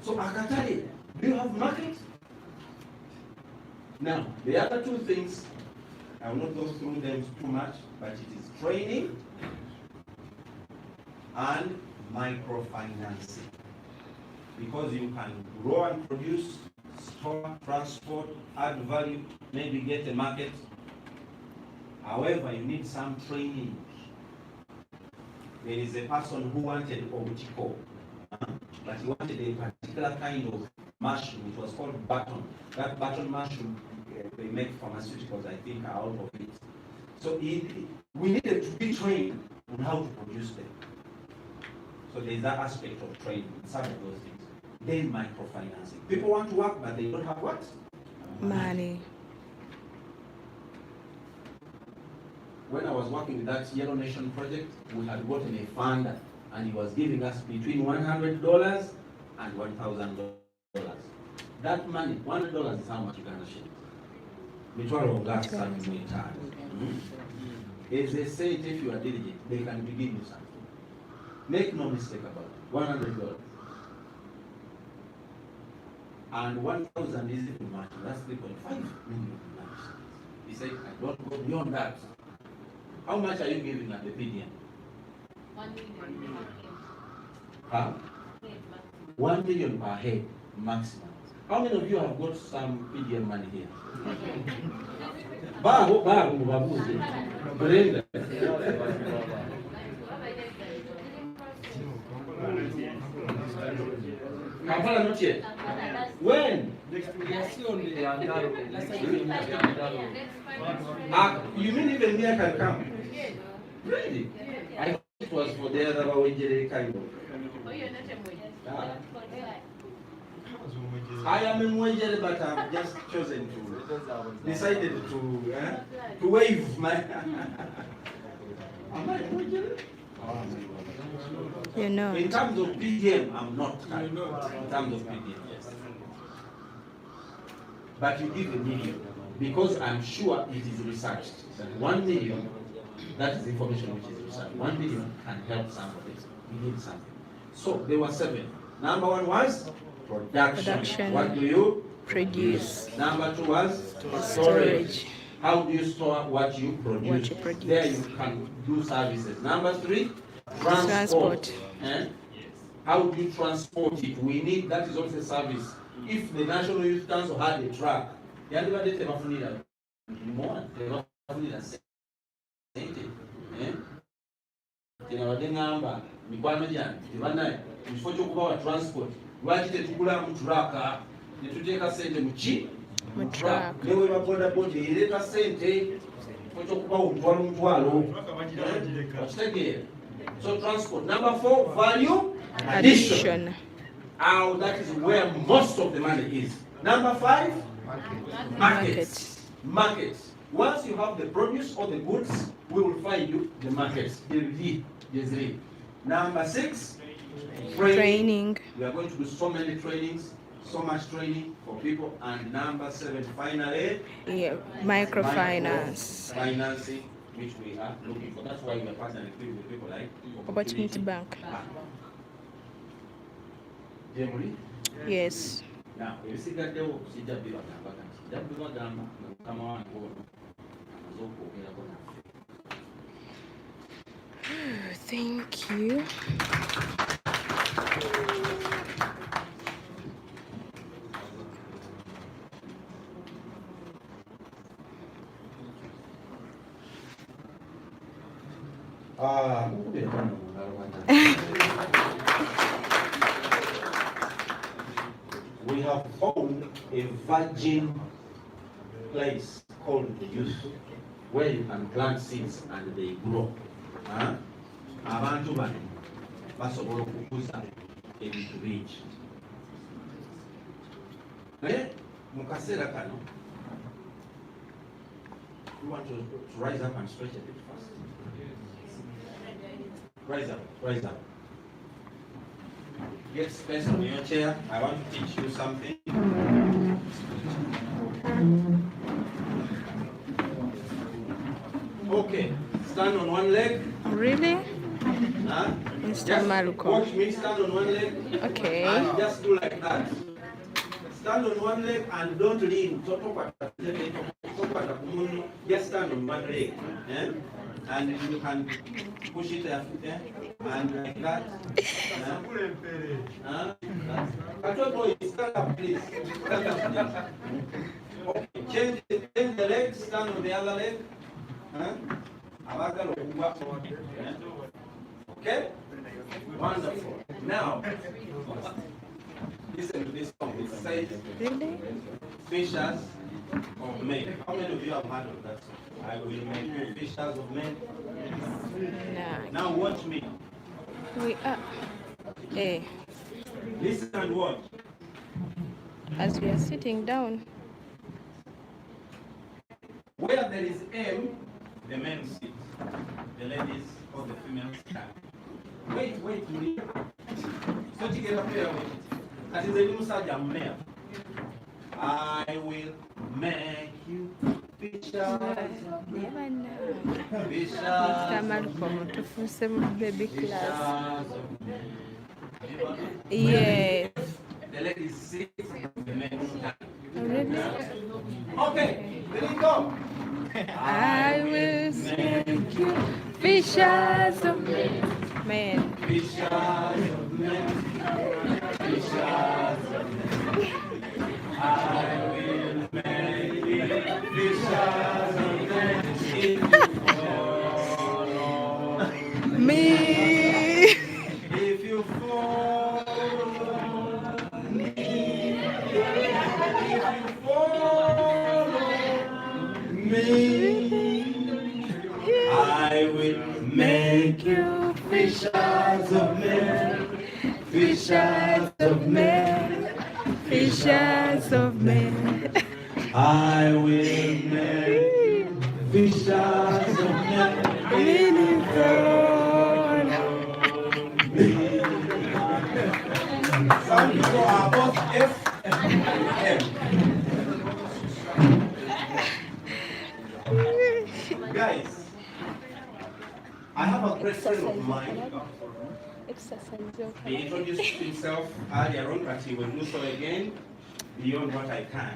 So Akatari, do you have market? Now, the other two things, I will not go through them too much, but it is training and microfinancing. Because you can grow and produce, store, transport, add value, maybe get a market. However, you need some training. There is a person who wanted Obutiko, but he wanted a particular kind of mushroom. It was called button. That button mushroom, they make pharmaceuticals, I think, out of it. So we needed to be trained on how to produce them. So there's that aspect of training, some of those things. Then microfinancing. People want to work, but they don't have what? Money. When I was working with that Yellow Nation project, we had gotten a funder, and he was giving us between $100 and $1,000. That money, $100 is how much Uganda shillings. Mitwalo of gas serving in time. As they say, if you are diligent, they can give you something. Make no mistake about it. $100. And 1,000 is even much. That's 3.5 million. He said, I don't go beyond that. How much are you giving at the PDM? 1 million. Huh? 1 million per head maximum. How many of you have got some PDM money here? Brenda. Kampala not yet. When? You mean even me I can come? Really? I thought it was for the other kind of. I am a Mwejere, but I've just chosen to, decided to waive my. Am I a Mwejere? You're not. In terms of PDM, I'm not. In terms of PDM, yes. But you give $1 million because I'm sure it is researched that 1 million, that is information which is researched. 1 million can help somebody. We need something. So there were 7. Number 1 was production. What do you produce? Number 2 was Storage. How do you store what you produce? There you can do services. Number 3, transport. How do you transport it? We need, that is also a service. If the National Youth Council had a truck, they had never did more. They need a transport. So transport. Number 4, value addition. Now that is where most of the money is. Number 5, markets. Markets. Once you have the produce or the goods, we will find you the markets. Number 6, training. We are going to do so many trainings, so much training for people. And number 7, finally, Microfinance. Financing, which we are looking for. That's why we are partnering with people like Opportunity Bank. Yes. Now, you see that they will see that they Thank you. We have found a virgin place called the youth, where you can plant seeds and they grow. Abantu bano basobola okukuza ebintu bingi. Naye mu kaseera kano, we want to rise up and stretch a bit fast. Rise up, rise up. Get space on your chair. I want to teach you something. Okay, stand on one leg. Really? Huh? Mr. Just Maluko. watch me stand on one leg. Okay. And just do like that. Stand on one leg and don't lean. Just stand on one leg. Eh? And you can push it and like that. I don't know, stand up, please. Stand up, please. Okay. Change the leg, stand on the other leg. Okay? Wonderful. Now, listen to this song. It says, Really? Fishers of men. How many of you have heard of that song? I will make you fishers of men. Nah. Now watch me. We are. Hey, Listen and watch. as we are sitting down. Where there is M, the men sit. The ladies or the females stand. Wait, me. So to get up here, as is a little Sajam male. I will make you fishers. Mr. Malcolm, tufunse mu baby class. Yes. The ladies sit, the men stand. Really? Okay, there you go. I will make you fishers of men. Fishers of men. Fishers of men. I will make you fishers of men. If you follow Me. if you follow me, if you follow me, I will make you fishers of men, fishers of men, Fishers of men. I will make fishers of men. Some people are both F and M. Guys, I have a great friend of mine. Exercise. He introduced himself earlier on, but he will do so again beyond what I can.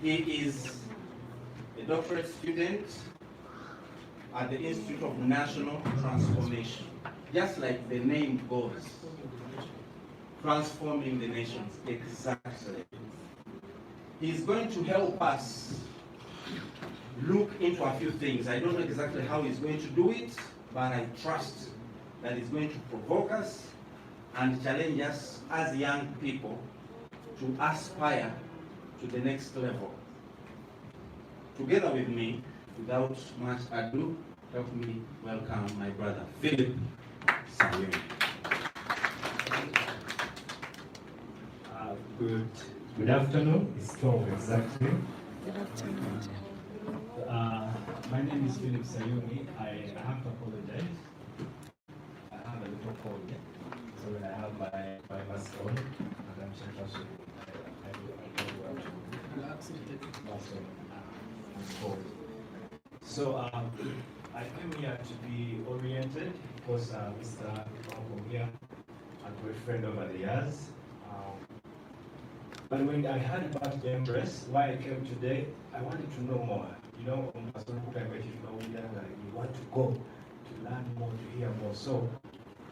He is a doctorate student at the Institute of National Transformation. Just like the name goes, transforming the nations, exactly. He's going to help us look into a few things. I don't know exactly how he's going to do it, but I trust that he's going to provoke us and challenge us as young people to aspire to the next level. Together with me, without much ado, help me welcome my brother, Philip Sayuni. Good afternoon. It's 12 exactly. Good afternoon. My name is Philip Sayuni. I have to apologize. I have a little cold. So when I have my mask on, and I'm sure I go out. So I came here to be oriented because Mr. Bulamu here, a great friend over the years. But when I heard about the Embrace, why I came today, I wanted to know more. You know, you want to go to learn more, to hear more. So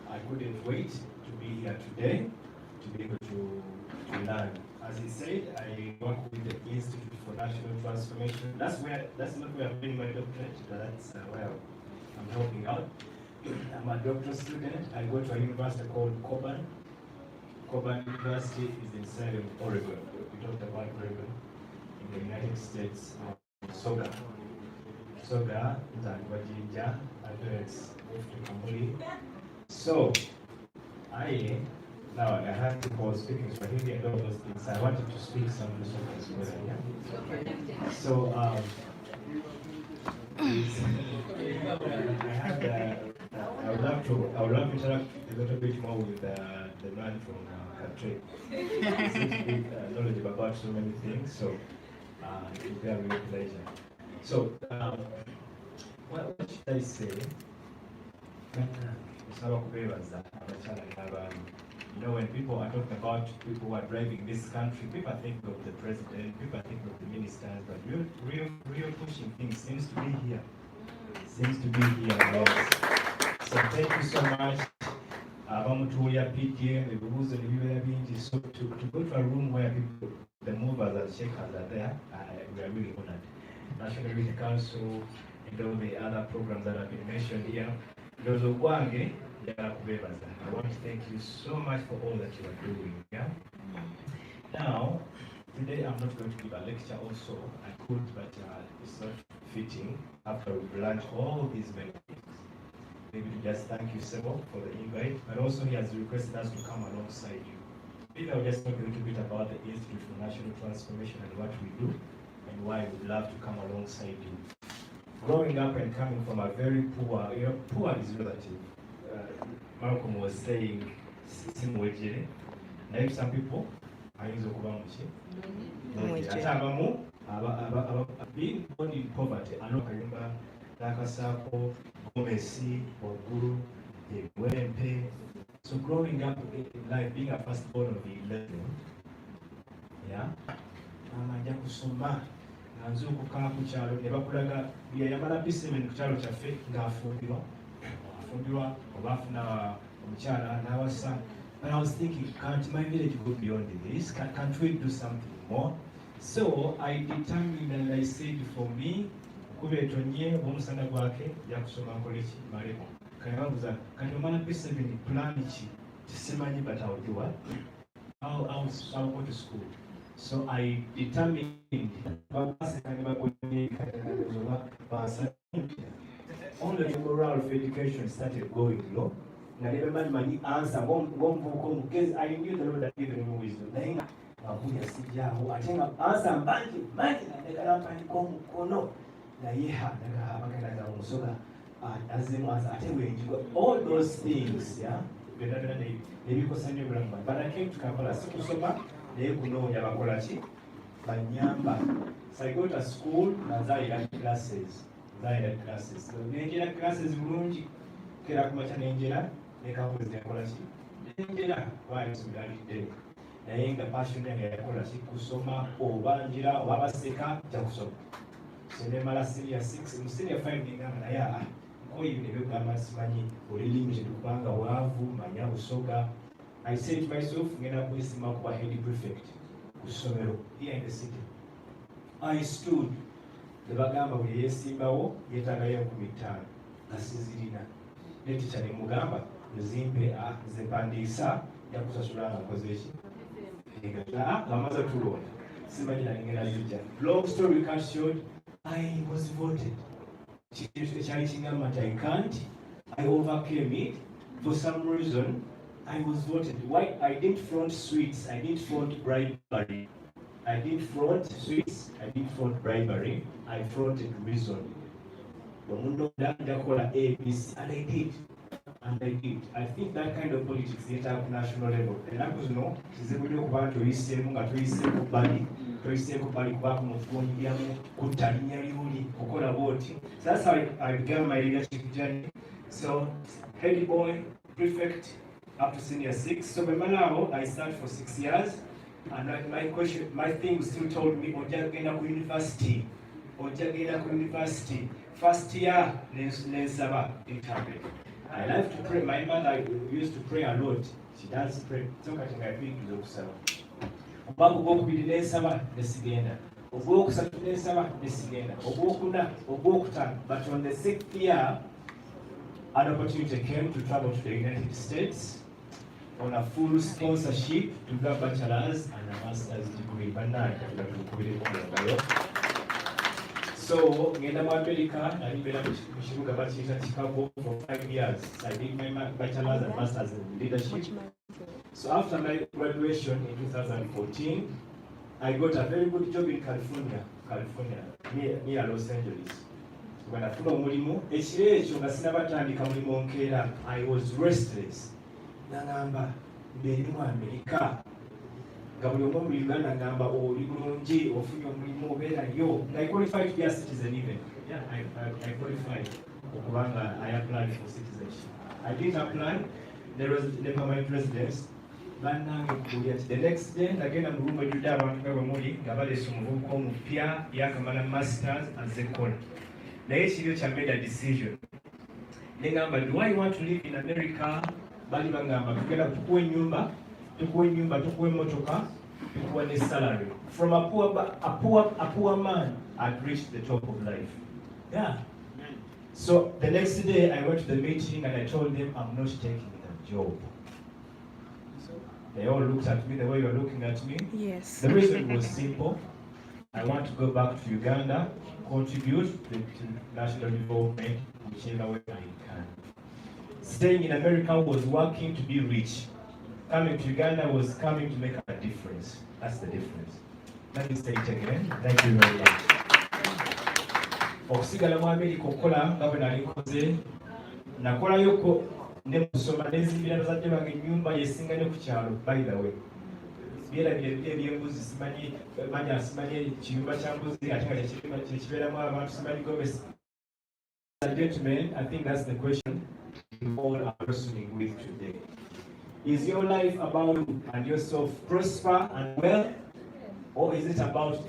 I couldn't wait to be here today to be able to learn. As he said, I work with the Institute for National Transformation. That's not where I'm doing my doctorate, but that's where I'm helping out. I'm a doctoral student. I go to a university called Coban. Coban University is in Salem, Oregon. We talked about Oregon in the United States. Soga, Zanwajinja, address to Kamuli. So, now I have to call speaking Swahili and all those things. I wanted to speak some Lesotho as well. Yeah? So, I would love love to interact a little bit more with the man from country. He's knowledgeable about so many things, so it will be a real pleasure. So, what should I say? You know, when people are talking about people who are driving this country, people think of the president, people think of the ministers, but real pushing things seems to be here. Seems to be here, yes. So thank you so much. PDM, so to go to a room where people, the movers and shakers are there, we are really honored. National Youth Council and all the other programs that have been mentioned here. I want to thank you so much for all that you are doing. Yeah. Now, today I'm not going to give a lecture. Also, I could, but it's not fitting after we've learned all these benefits. Maybe to just thank you, Sebo, for the invite, but also he has requested us to come alongside you. Maybe I'll just talk a little bit about the Institute for National Transformation and what we do, and why we'd love to come alongside you. Growing up and coming from a very poor, poor is relative. Malcolm was saying, now some people are being born in poverty. Nakasako, Gomesi, Oguru, Wempe. So growing up in life, being a firstborn of the 11, yeah, amanja kusoma nanzo okukala ku kyalo ne bakulaga yayamala P7 ku kyalo kyaffe ng'afumbirwa oba afuna omukyala n'awasa. But I was thinking, can't my village go beyond this? Can't we do something more? So I determined and I said, for me, kubetonye omusana gwake yakusoma nkoleki malemo kanabuza kandomana P7 plan ki tisimanyi, but I'll do what? I'll go to school. So I determined only the moral of education started going low. I remember my answer because I knew the Lord had given me wisdom. Then I think answer all those things, yeah. But I came to Kampala, so I go to school, and I had classes. So Nigeria classes lungi kera kumacha Nigeria nekabuze yakola ki Nigeria wali sugalide naye nga passion yange yakola ki kusoma obanjira wabaseka ja kusoma senemala senior 6 senior 5 ningamba naye koyi nebe kugamba simanyi olilimije kubanga wavu manya busoga. I said to myself ngenda kwisima kuba head prefect kusomero here in the city. I stood the bagamba buli yesimbawo yetagayo ku mitano nasizirina ne teacher ne mugamba nzimpe nzempandisa yakusasula nkozeeki amaze tulonda simanyi nangenda zijja. Long story cut short, I was voted. Kyali kingamba nti I can't. I overcame it. For some reason I was voted. Why? I didn't front sweets, I didn't front bribery. I didn't front sweets, I didn't front bribery, I fronted reason. And I did. And I did. I think that kind of politics is at national level. And I was no, so that's how I began my leadership journey. So, head boy, prefect, up to senior 6. So by now, I started for 6 years. And my thing still told me, Ojagena University. First year, Nensaba, it happened. I like to pray. My mother used to pray a lot. She does pray. So I think I think to look so. Obaku bidi Nensaba, Nesigenda. Oboku Satu Nensaba, Nesigenda. Obokuna, Obokutan. But on the 6th year, an opportunity came to travel to the United States on a full sponsorship to get a bachelor's and a master's degree. So, in America, I lived in Chicago for 5 years. I did my bachelor's and master's in leadership. So after my graduation in 2014, I got a very good job in California, near Los Angeles. When I funa omulimu, ekiro ekyo nga sinnabatandika mulimu nkeera, I was restless. Nangamba mbeeri mu Amerika. Nga buli omu mu Uganda ngamba oli bulungi ofunye omulimu obeerayo. I qualified to be a citizen even. Yeah, I qualified. Okubanga I applied for citizenship. I didn't apply. There was the permanent residence. The next day, nagenda mu rumu ejjudde abantu nga bwe muli nga baleese omuvubuka omupya yakamala masters azze kukola. Naye ekiryo kya made a decision. Ne ngamba, do I want to live in America? Bali bangamba tugenda tukuwa ennyumba, tukuwa emmotoka, tukuwa ne salary. From a poor man, I'd reached the top of life. Yeah. So the next day I went to the meeting and I told them I'm not taking the job. They all looked at me the way you're looking at me. Yes. The reason was simple. I want to go back to Uganda, contribute to national development whichever way I can. Staying in America was working to be rich. Coming to Uganda was coming to make a difference. That's the difference. Let me say it again. Thank you very much. Okusigala mu America okukola nga bwe nali nkoze, nakolayoko ne kusoma n'ezimbira bazadde bange ennyumba yesinga ne ku kyalo, by the way. Byerabira ebyembuzi simanyi kiyumba kya mbuzi ate nga kyekibeeramu abantu simanyi gomesi. Gentlemen, I think that's the question we all are wrestling with today. Is your life about you and yourself prosper and well, or is it about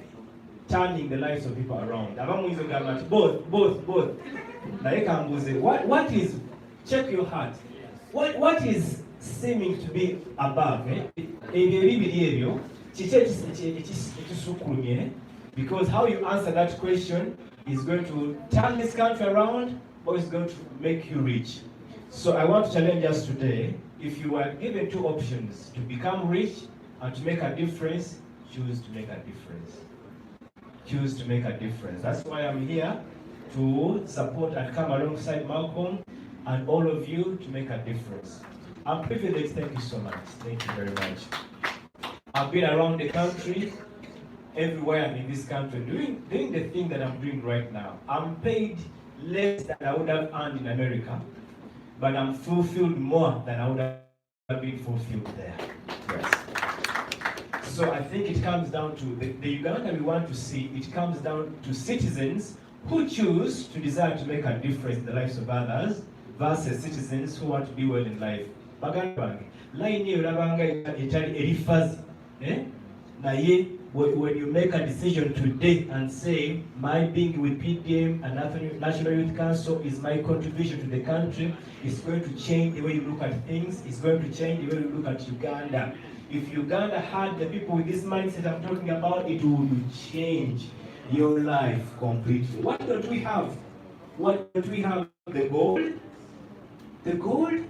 turning the lives of people around? Both. What is, check your heart, what is seeming to be above? Because how you answer that question is going to turn this country around or is going to make you rich. So I want to challenge us today. If you are given two options, to become rich and to make a difference, choose to make a difference. Choose to make a difference. That's why I'm here, to support and come alongside Malcolm and all of you to make a difference. I'm privileged. Thank you so much. Thank you very much. I've been around the country, everywhere in this country, doing the thing that I'm doing right now. I'm paid less than I would have earned in America, but I'm fulfilled more than I would have been fulfilled there. Yes. So I think it comes down to the Uganda we want to see. It comes down to citizens who choose to desire to make a difference in the lives of others versus citizens who want to be well in life. When you make a decision today and say, my being with PDM and National Youth Council is my contribution to the country, it's going to change the way you look at things, it's going to change the way you look at Uganda. If Uganda had the people with this mindset I'm talking about, it would change your life completely. What don't we have? What don't we have? The gold? The gold?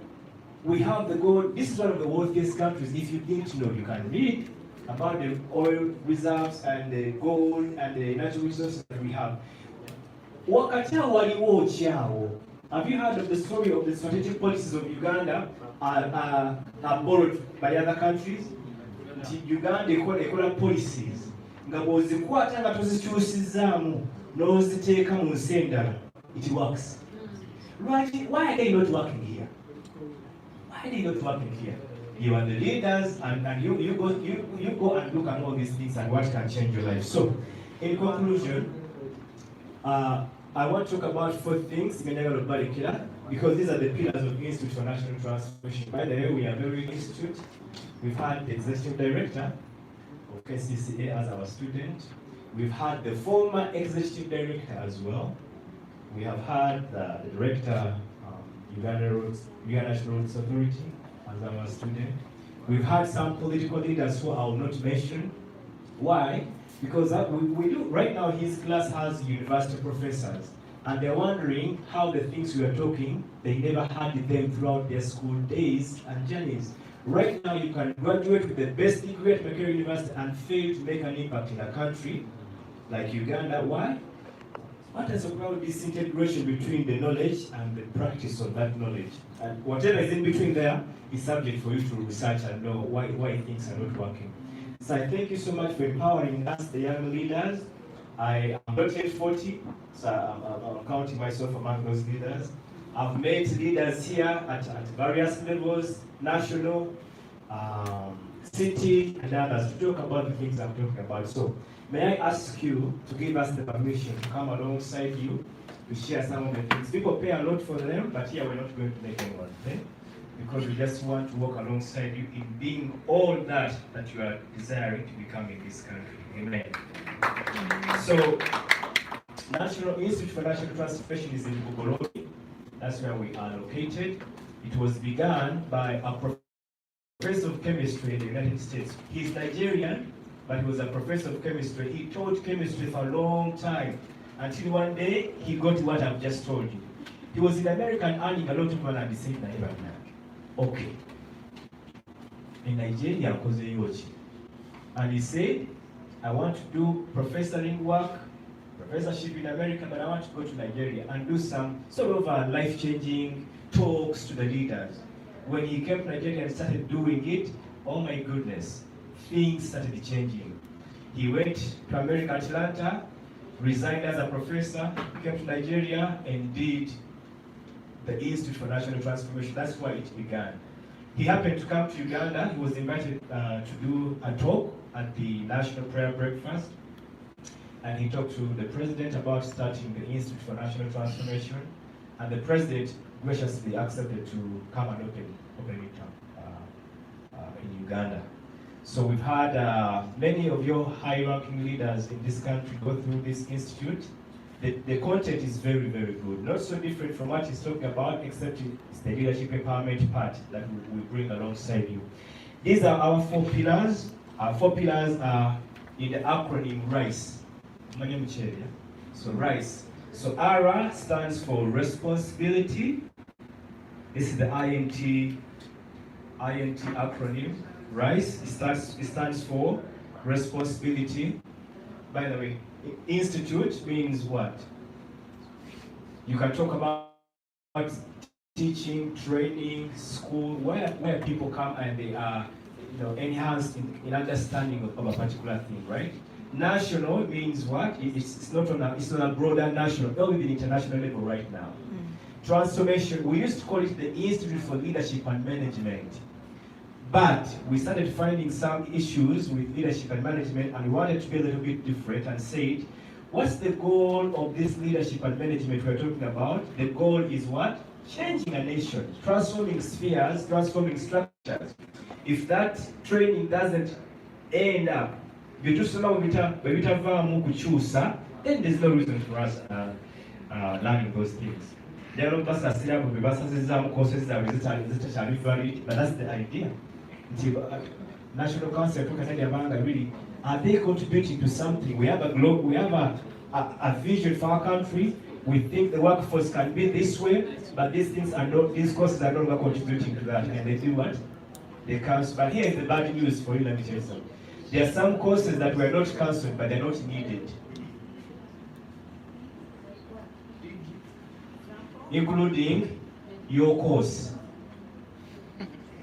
We have the gold. This is one of the wealthiest countries. If you didn't know, you can read about the oil reserves and the gold and the natural resources that we have. Have you heard of the story of the strategic policies of Uganda are borrowed by other countries? Uganda ekola policies nga bw'ozikwata nga tozikyusizaamu n'oziteeka mu nsi endala, it works. Right? Why are they not working here? Why are they not working here? You are the leaders, and you go and look at all these things and what can change your life. So, in conclusion, I want to talk about 4 things, because these are the pillars of the Institute for National Transformation. By the way, we are very institute. We've had the executive director of KCCA as our student. We've had the former executive director as well. We have had the director of Uganda National Roads Authority as our student. We've had some political leaders who I will not mention. Why? Because we do, right now his class has university professors, and they're wondering how the things we are talking, they never had them throughout their school days and journeys. Right now you can graduate with the best degree at Makerere University and fail to make an impact in a country like Uganda. Why? What is about this integration between the knowledge and the practice of that knowledge? And whatever is in between there is subject for you to research and know why things are not working. So I thank you so much for empowering us, the young leaders. I am not yet 40, so I'm counting myself among those leaders. I've met leaders here at various levels, national, city, and others, to talk about the things I'm talking about. So, may I ask you to give us the permission to come alongside you to share some of the things. People pay a lot for them, but here we're not going to make anyone pay, because we just want to walk alongside you in being all that you are desiring to become in this country. Amen. So, National Institute for National Transformation is in Bugolobi. That's where we are located. It was begun by a professor of chemistry in the United States. He's Nigerian, but he was a professor of chemistry. He taught chemistry for a long time, until one day he got what I've just told you. He was in America and earning a lot of money, and he said, okay, in Nigeria, and he said, I want to do professoring work, professorship in America, but I want to go to Nigeria and do some sort of life-changing talks to the leaders. When he came to Nigeria and started doing it, oh my goodness, things started changing. He went to America, Atlanta, resigned as a professor, came to Nigeria and did the Institute for National Transformation. That's why it began. He happened to come to Uganda. He was invited to do a talk at the National Prayer Breakfast. And he talked to the president about starting the Institute for National Transformation. And the president graciously accepted to come and open it in Uganda. So we've had many of your high-ranking leaders in this country go through this institute. The content is very, very good. Not so different from what he's talking about, except it's the leadership empowerment part that we bring alongside you. These are our 4 pillars. Our 4 pillars are in the acronym RICE. So RICE. So R stands for responsibility. This is the INT acronym. RICE, it stands for responsibility. By the way, institute means what? You can talk about teaching, training, school, where people come and they are enhanced in understanding of a particular thing, right? National means what? It's not on a broader national, or even international level right now. Transformation, we used to call it the Institute for Leadership and Management. But we started finding some issues with leadership and management, and we wanted to be a little bit different and said, what's the goal of this leadership and management we're talking about? The goal is what? Changing a nation, transforming spheres, transforming structures. If that training doesn't end up, then there's no reason for us learning those things. There are courses that but that's the idea. National Council really, are they contributing to something? We have a vision for our country. We think the workforce can be this way, but these courses are no longer contributing to that. And they do what? They cancel. But here is the bad news for you, let me tell you something. There are some courses that were not cancelled, but they're not needed. Including your course.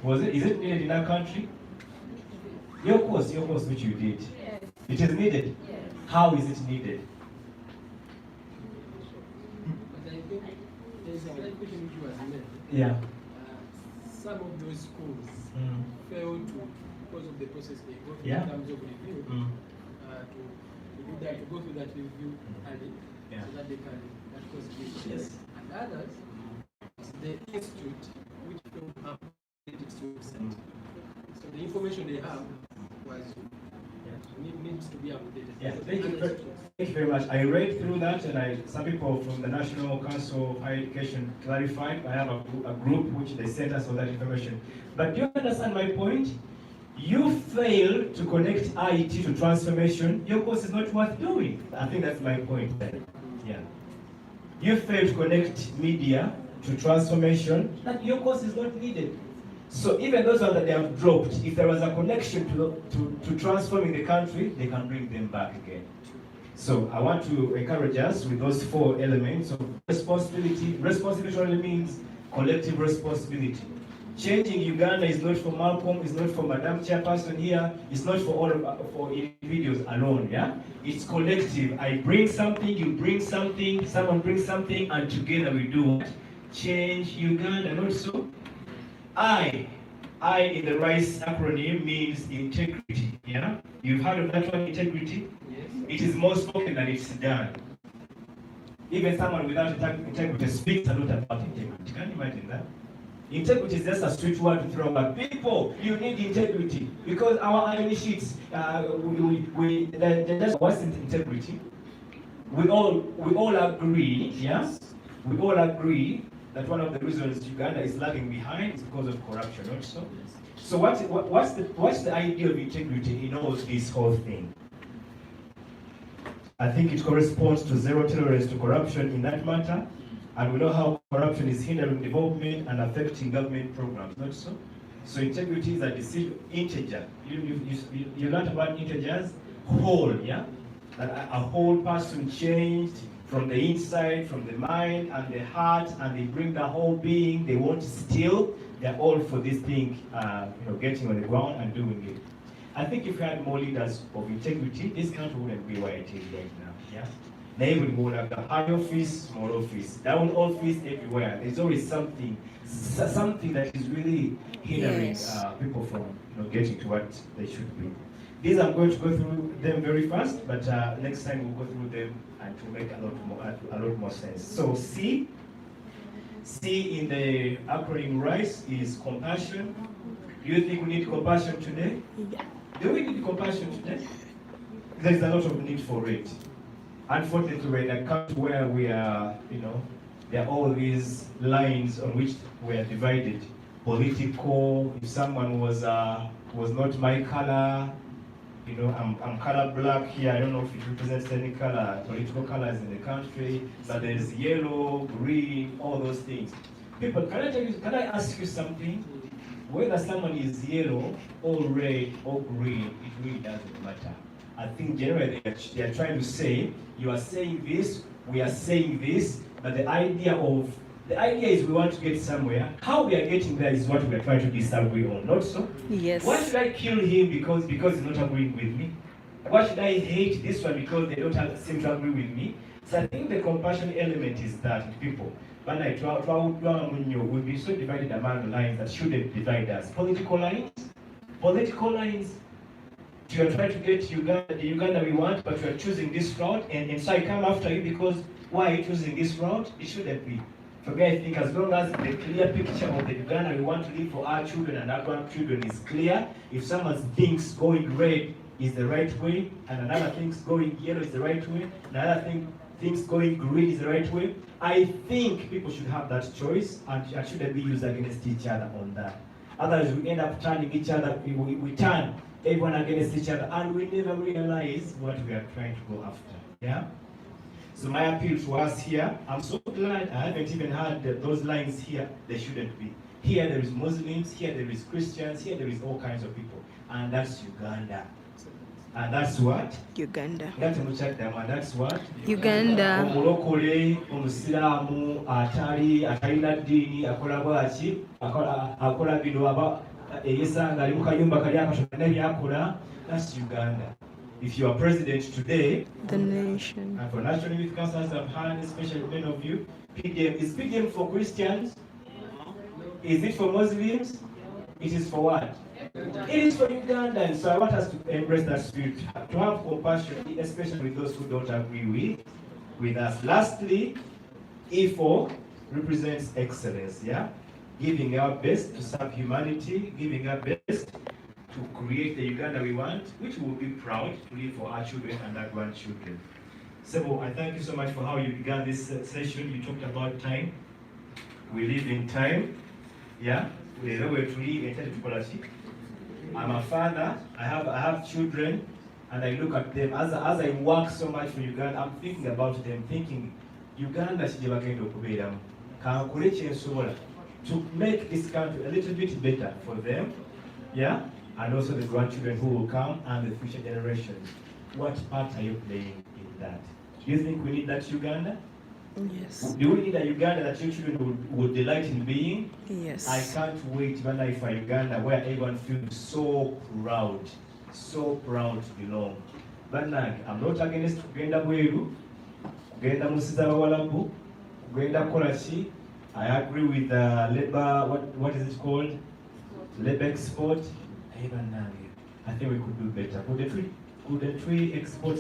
Is it needed in our country? Your course which you did. Yes. It is needed. Yes. How is it needed? But I think there's a question which was made. Yeah. Some of those schools fail to, because of the process they go through in terms of review, to go through that review early, so that they can, that course be. Yes. And others, the institute which don't have its website. So the information they have was needs to be updated. Yeah, thank you very much. I read through that, and some people from the National Council of Higher Education clarified. I have a group which they sent us all that information. But do you understand my point? You fail to connect IT to transformation, your course is not worth doing. I think that's my point. Yeah. You fail to connect media to transformation, that your course is not needed. So even those ones that they have dropped, if there was a connection to transforming the country, they can bring them back again. So I want to encourage us with those 4 elements of responsibility. Responsibility only means collective responsibility. Changing Uganda is not for Malcolm, it's not for Madam Chairperson here, it's not for all of, for individuals alone, yeah? It's collective. I bring something, you bring something, someone brings something, and together we do what? Change Uganda, not so? I in the RICE acronym means integrity, yeah? You've heard of that one, integrity? Yes. It is more spoken than it's done. Even someone without integrity speaks a lot about integrity. Can you imagine that? Integrity is just a sweet word to throw back. People, you need integrity because our iron sheets, what's integrity? We all agree, yeah? We all agree that one of the reasons Uganda is lagging behind is because of corruption, not so? So what's the idea of integrity in all this whole thing? I think it corresponds to zero tolerance to corruption in that matter. And we know how corruption is hindering development and affecting government programs, not so? So integrity is a decision, integer. You learned about integers, whole, yeah? That a whole person changed from the inside, from the mind and the heart, and they bring the whole being, they won't steal, they're all for this thing, getting on the ground and doing it. I think if we had more leaders of integrity, this country wouldn't be where it is right now, yeah? Neighborhood would have the high office, small office, down office, everywhere. There's always something that is really hindering people from getting to what they should be. These I'm going to go through them very fast, but next time we'll go through them and to make a lot more sense. So C in the acronym RICE is compassion. Do you think we need compassion today? Yeah. Do we need compassion today? There's a lot of need for it. Unfortunately, we're in a country where we are, there are all these lines on which we are divided. Political, if someone was not my color, I'm color black here, I don't know if it represents any color, political colors in the country, but there's yellow, green, all those things. People, can I ask you something? Whether someone is yellow, or red, or green, it really doesn't matter. I think generally they are trying to say, you are saying this, we are saying this, but the idea is we want to get somewhere. How we are getting there is what we are trying to disagree on, not so? Yes. Why should I kill him because he's not agreeing with me? Why should I hate this one because they don't seem to agree with me? So I think the compassion element is that people, but we'll be so divided among lines that shouldn't divide us. Political lines. You are trying to get the Uganda we want, but you are choosing this route, and so I come after you because why are you choosing this route? It shouldn't be. For me, I think as long as the clear picture of the Uganda we want to live for our children and our grandchildren is clear, if someone thinks going red is the right way, and another thinks going yellow is the right way, another thinks going green is the right way, I think people should have that choice and shouldn't be used against each other on that. Otherwise, we end up turning each other, we turn everyone against each other, and we never realize what we are trying to go after. Yeah? So my appeal to us here, I'm so glad I haven't even had those lines here. They shouldn't be. Here there is Muslims, here there is Christians, here there is all kinds of people. And that's Uganda. And that's what? Uganda. That's what? Uganda. Omulokole, omusiraamu, atalina ddiini, akola bwaki, akola bino aba eyesanga ali mu kayumba kali akatono nebyakola. That's Uganda. If you are president today, The nation. and for National Youth Council, as I've heard, especially many of you, PDM, is PDM for Christians? Is it for Muslims? It is for what? It is for Ugandans. So I want us to embrace that spirit, to have compassion, especially with those who don't agree with us. Lastly, E4 represents excellence, yeah? Giving our best to serve humanity, giving our best to create the Uganda we want, which we will be proud to live for our children and our grandchildren. Sebo, I thank you so much for how you began this session. You talked about time. We live in time. Yeah? I'm a father. I have children, and I look at them as I work so much for Uganda. I'm thinking about them, thinking Uganda to make this country a little bit better for them. Yeah? And also the grandchildren who will come and the future generations. What part are you playing in that? Do you think we need that Uganda? Yes. Do we need a Uganda that your children would delight in being? Yes. I can't wait one day for Uganda where everyone feels so proud to belong. But I'm not against kugenda bweru, kugenda musiza abawalabu, kugenda kolachi. I agree with labor, what is it called? Labor export. I think we could do better. Couldn't we export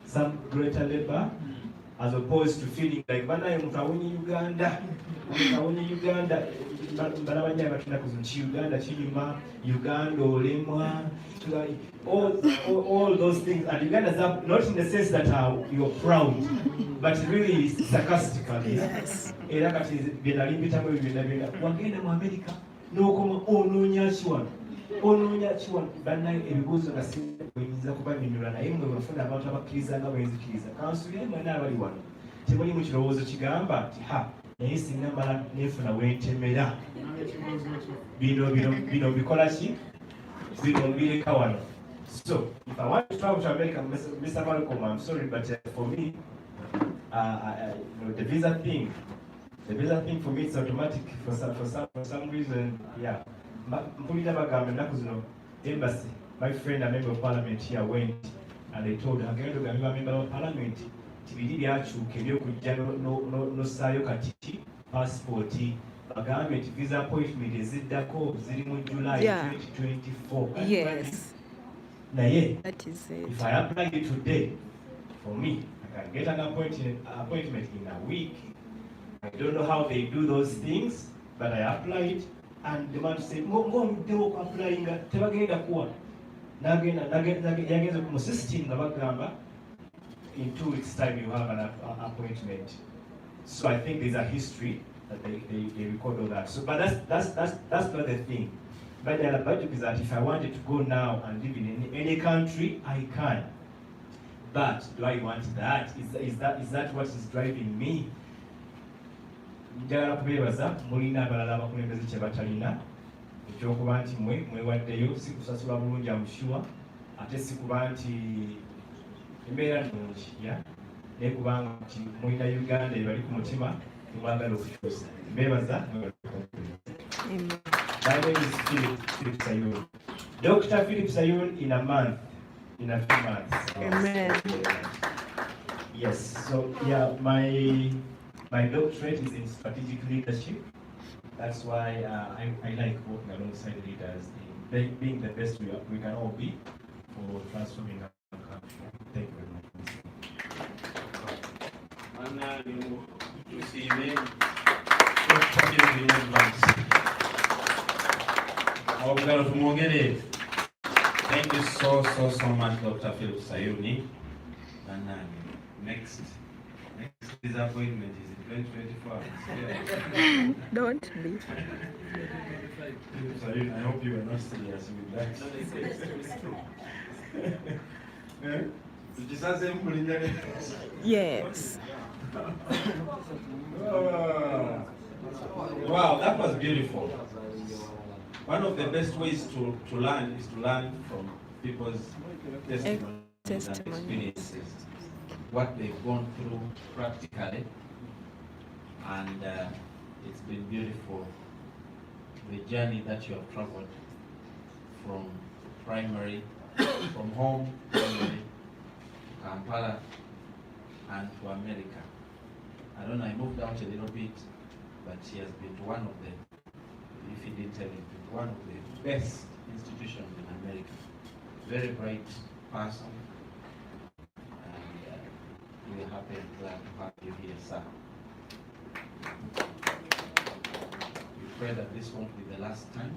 some greater labor? As opposed to feeling like banaye mutawuni Uganda, balabanya batunda kuzunchi Uganda chinyuma, Uganda olemwa, all those things. And Uganda's up, not in the sense that you're proud, but really sarcastically. Yes. Era kati byalimpita mu byenda wagenda mu America n'okoma onoonya kiwano banaye ebibuuzo nga siyinza kubanyonnyola naye mwe bafuna abantu abakkiriza nga bwenzikiriza kansuli mwena abali wano temuli mu kirowoozo kigamba nti naye singa mala nefuna wentemera bino bikola ki bino mbireka wano. So if I want to travel to America, Mr. Malcolm, I'm sorry, but for me the visa thing for me is automatic for some reason. Yeah. Mpulira bagamba ennaku zino embassy, my friend, a member of parliament here, went and they told her, agenda ogambibwa member of parliament tibiri byakyuka ebyokujja nosaayo kati passport bagambye nti visa appointment eziddako ziri mu July 2024. Yes. Naye That is it. if I apply it today, for me, I can get an appointment in a week. I don't know how they do those things, but I apply it. And the man said, "Go applying." Tebagenda kuwa. Yagenze ku system nga bagamba in 2 weeks' time you have an appointment. So I think there's a history that they record all that. So, but that's not the thing. But the budget is that if I wanted to go now and live in any country, I can. But do I want that? Is that what is driving me? Njagala kubeebaza mulina abalala abakulembeze kye batalina ekyokuba nti mwewaddeyo si kusasula bulungi amushuwa ate si kuba nti embeera nnungi naye kubanga nti mulina Uganda ebali ku mutima temwagala okukyusa. Mbeebaza. My name is Philip Sayun. Dr. Philip Sayun in a few months. Amen. Yes, so yeah, my doctorate is in strategic leadership. That's why I like working alongside leaders in being the best we can all be for transforming our country. Thank you very much. Thank you so much, Dr. Philip Sayuni. And next disappointment is in 2024. Don't be. Sayuni, I hope you are not serious with that. Yes. Wow, that was beautiful. One of the best ways to learn is to learn from people's testimonies and experiences, what they've gone through practically, and it's been beautiful. The journey that you have traveled from primary, from home, primary, Kampala, and to America. I don't know, I moved out a little bit, but she has been to one of the, if he didn't tell you, one of the best institutions in America. Very bright person, and we're happy and glad to have you here, sir. We pray that this won't be the last time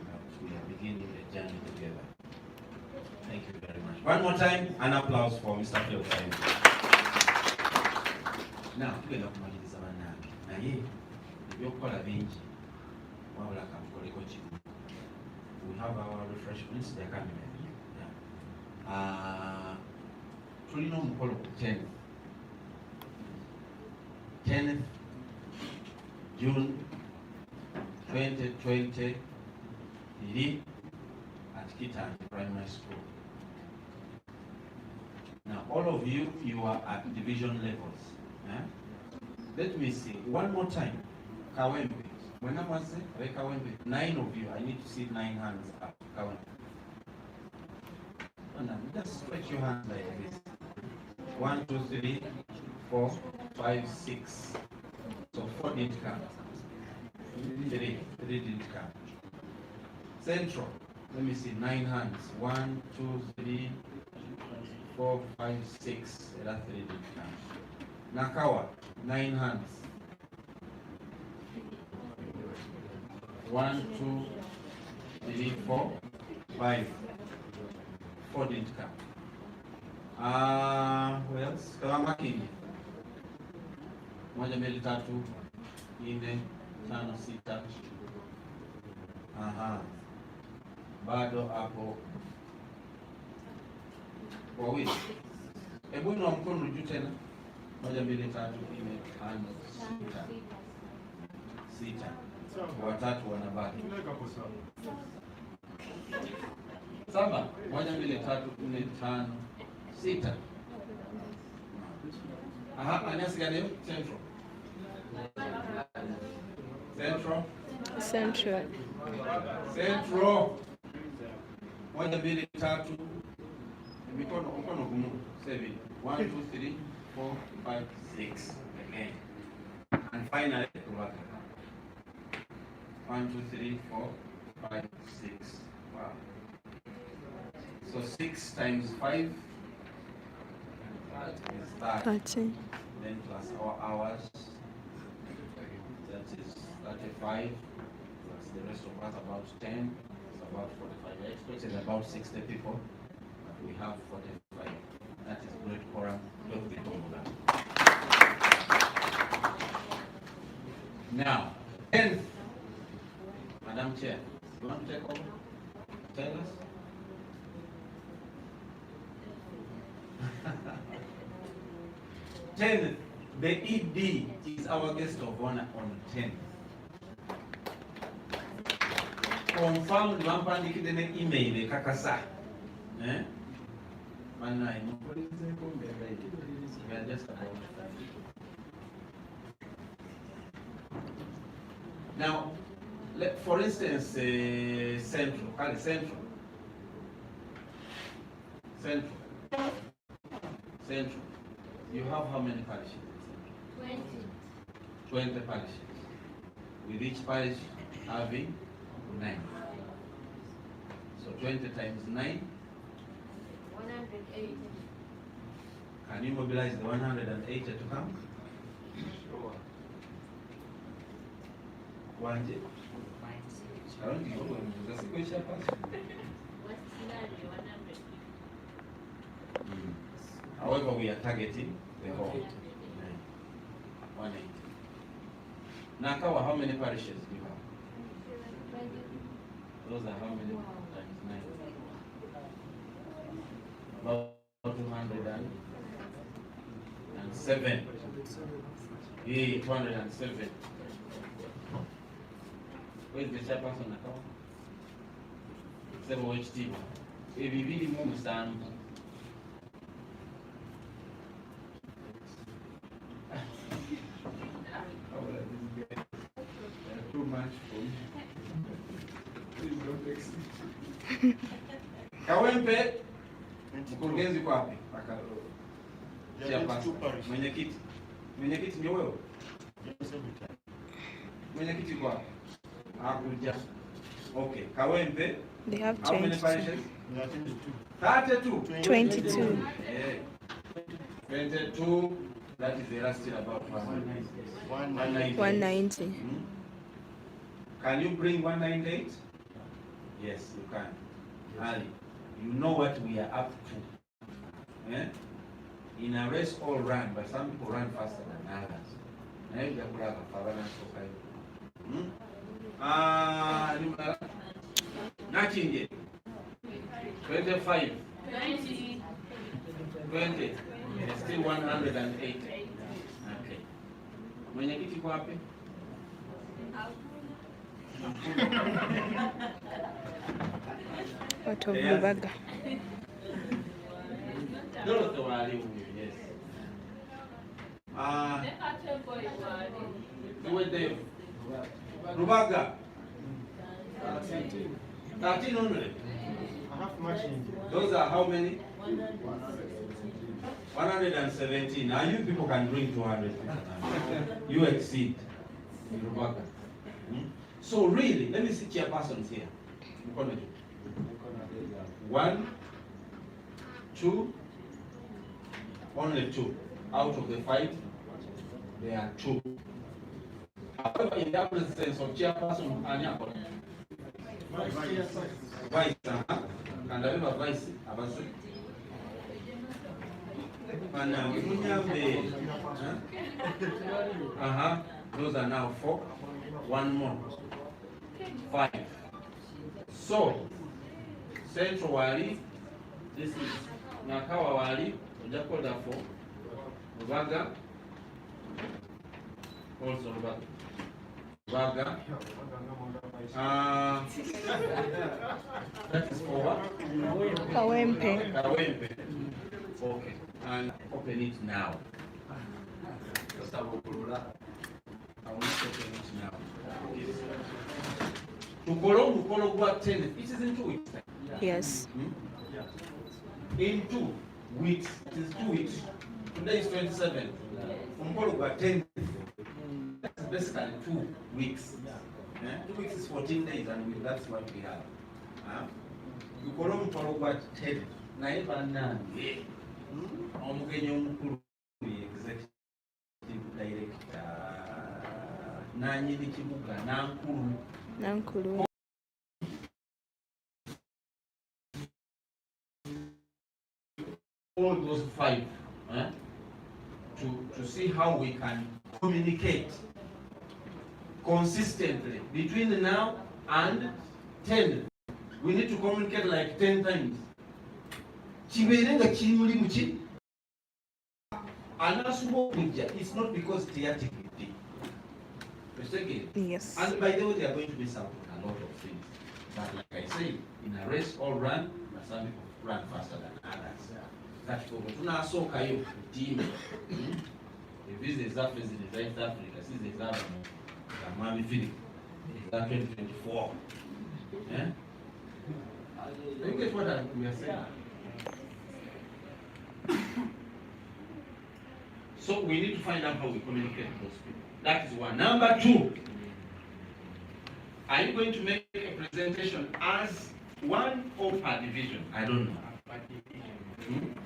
that we are beginning the journey together. Thank you very much. One more time, an applause for Mr. Phil. Now, tugenda kumaliriza bannange naye ebyokukola bingi wabula kamukoleko kimu. We have our refreshments, they are coming in. Tulina omukolo ku 10th June 2020 iri at Kitangi Primary School. Now all of you are at division levels. Let me see. One more time. Kawembe. When I was Kawembe, 9 of you, I need to see 9 hands up. Kawembe. Just stretch your hands like this. 1, 2, 3, 4, 5, 6. So 4 didn't come. 3 didn't come. Central. Let me see. 9 hands. 1, 2, 3, 4, 5, 6. That 3 didn't come. Nakawa. 9 hands. 1, 2, 3, 4, 5. 4 didn't come. Who else? Kawamakini. 1, 2, 3, 4, 5, 6. Bado hapo. Wawili. Hebu inua mkono juu tena. 1, 2, 3, 4, 5, 6. Watatu wanabaki. 7. 1, 2, 3, 4, 5, 6. Anyasi gani? Central. Central. Central. Central. 1, 2, 3. Mikono gumu. 7. 1, 2, 3, 4, 5, 6. Again. And finally, 1, 2, 3, 4, 5, 6. Wow. So 6 times 5 is 30. Then plus our hours, that is 35. Plus the rest of us about 10. It's about 45. I expected about 60 people, but we have 45. That is great quorum. Don't be told that. Now, 10th. Madam Chair, you want to take over? Tell us. Ten, the ED is our guest of honor on 10. Confirmed wampandikide ne email kakasa. Manai, we are just about. Now, for instance, Central. You have how many parishes? 20 parishes. With each parish having 9. So 20 times 9. 180. Can you mobilize the 180 to come? Sure. One day. I don't think that's a question. However, we are targeting the whole 180. Nakawa, how many parishes do you have? Those are how many times 9? About 207. Yeah, 207. Where's the chairperson Nakawa? 7 HT. If you really move stand. Too much for me. Please don't exit. Kawempe, mkurugenzi kwa wapi? Mwenyekiti. Mwenyekiti ni wewe? Mwenyekiti kwa wapi? Hakuja. Okay, Kawempe. They have How many 22. parishes? 32. 22. Yeah. 22. That is the last still about 190. 190. Can you bring 198? Yes, you can. Ali, you know what we are up to. In a race all run, but some people run faster than others. Nothing yet. 25. 20. Still 180. Okay. Mwenyekiti kwa wapi? What of Lubaga? Yes. You were there. Rubaga. 13 only. Those are how many? 117. Now you people can bring 200 people. You exceed. Rubaga. So really, let me see chairpersons here. 1, 2, only 2. Out of the 5, there are 2. However, in the absence of chairperson, vice, and I have a vice, those are now 4. 1 more. 5. So, Central Wali, this is Nakawa Wali, Jakoda 4. Rubaga, also Rubaga. Rubaga. That is for what? Kawempe. Kawempe. Okay. And open it now. I want to open it now. To what 10? It is in 2 weeks. Yes. In 2 weeks. It is 2 weeks. Today is 27. From 10. That's basically 2 weeks. 2 weeks is 14 days, and that's what we have. You call 10. Naiba nani. Executive Director. Nani Kibuga, Nankulu. All those 5 to see how we can communicate consistently between now and 10. We need to communicate like 10 times. It's not because theatrically. Yes. And by the way, they are going to be sampling a lot of things. But like I say, in a race all run, some people run faster than others. That people team. If this is South Africa, this is Mami Philip. That's 2024. Yeah? You get what we are saying? So we need to find out how we communicate with those people. That is one. Number 2, are you going to make a presentation as one or per division? I don't know.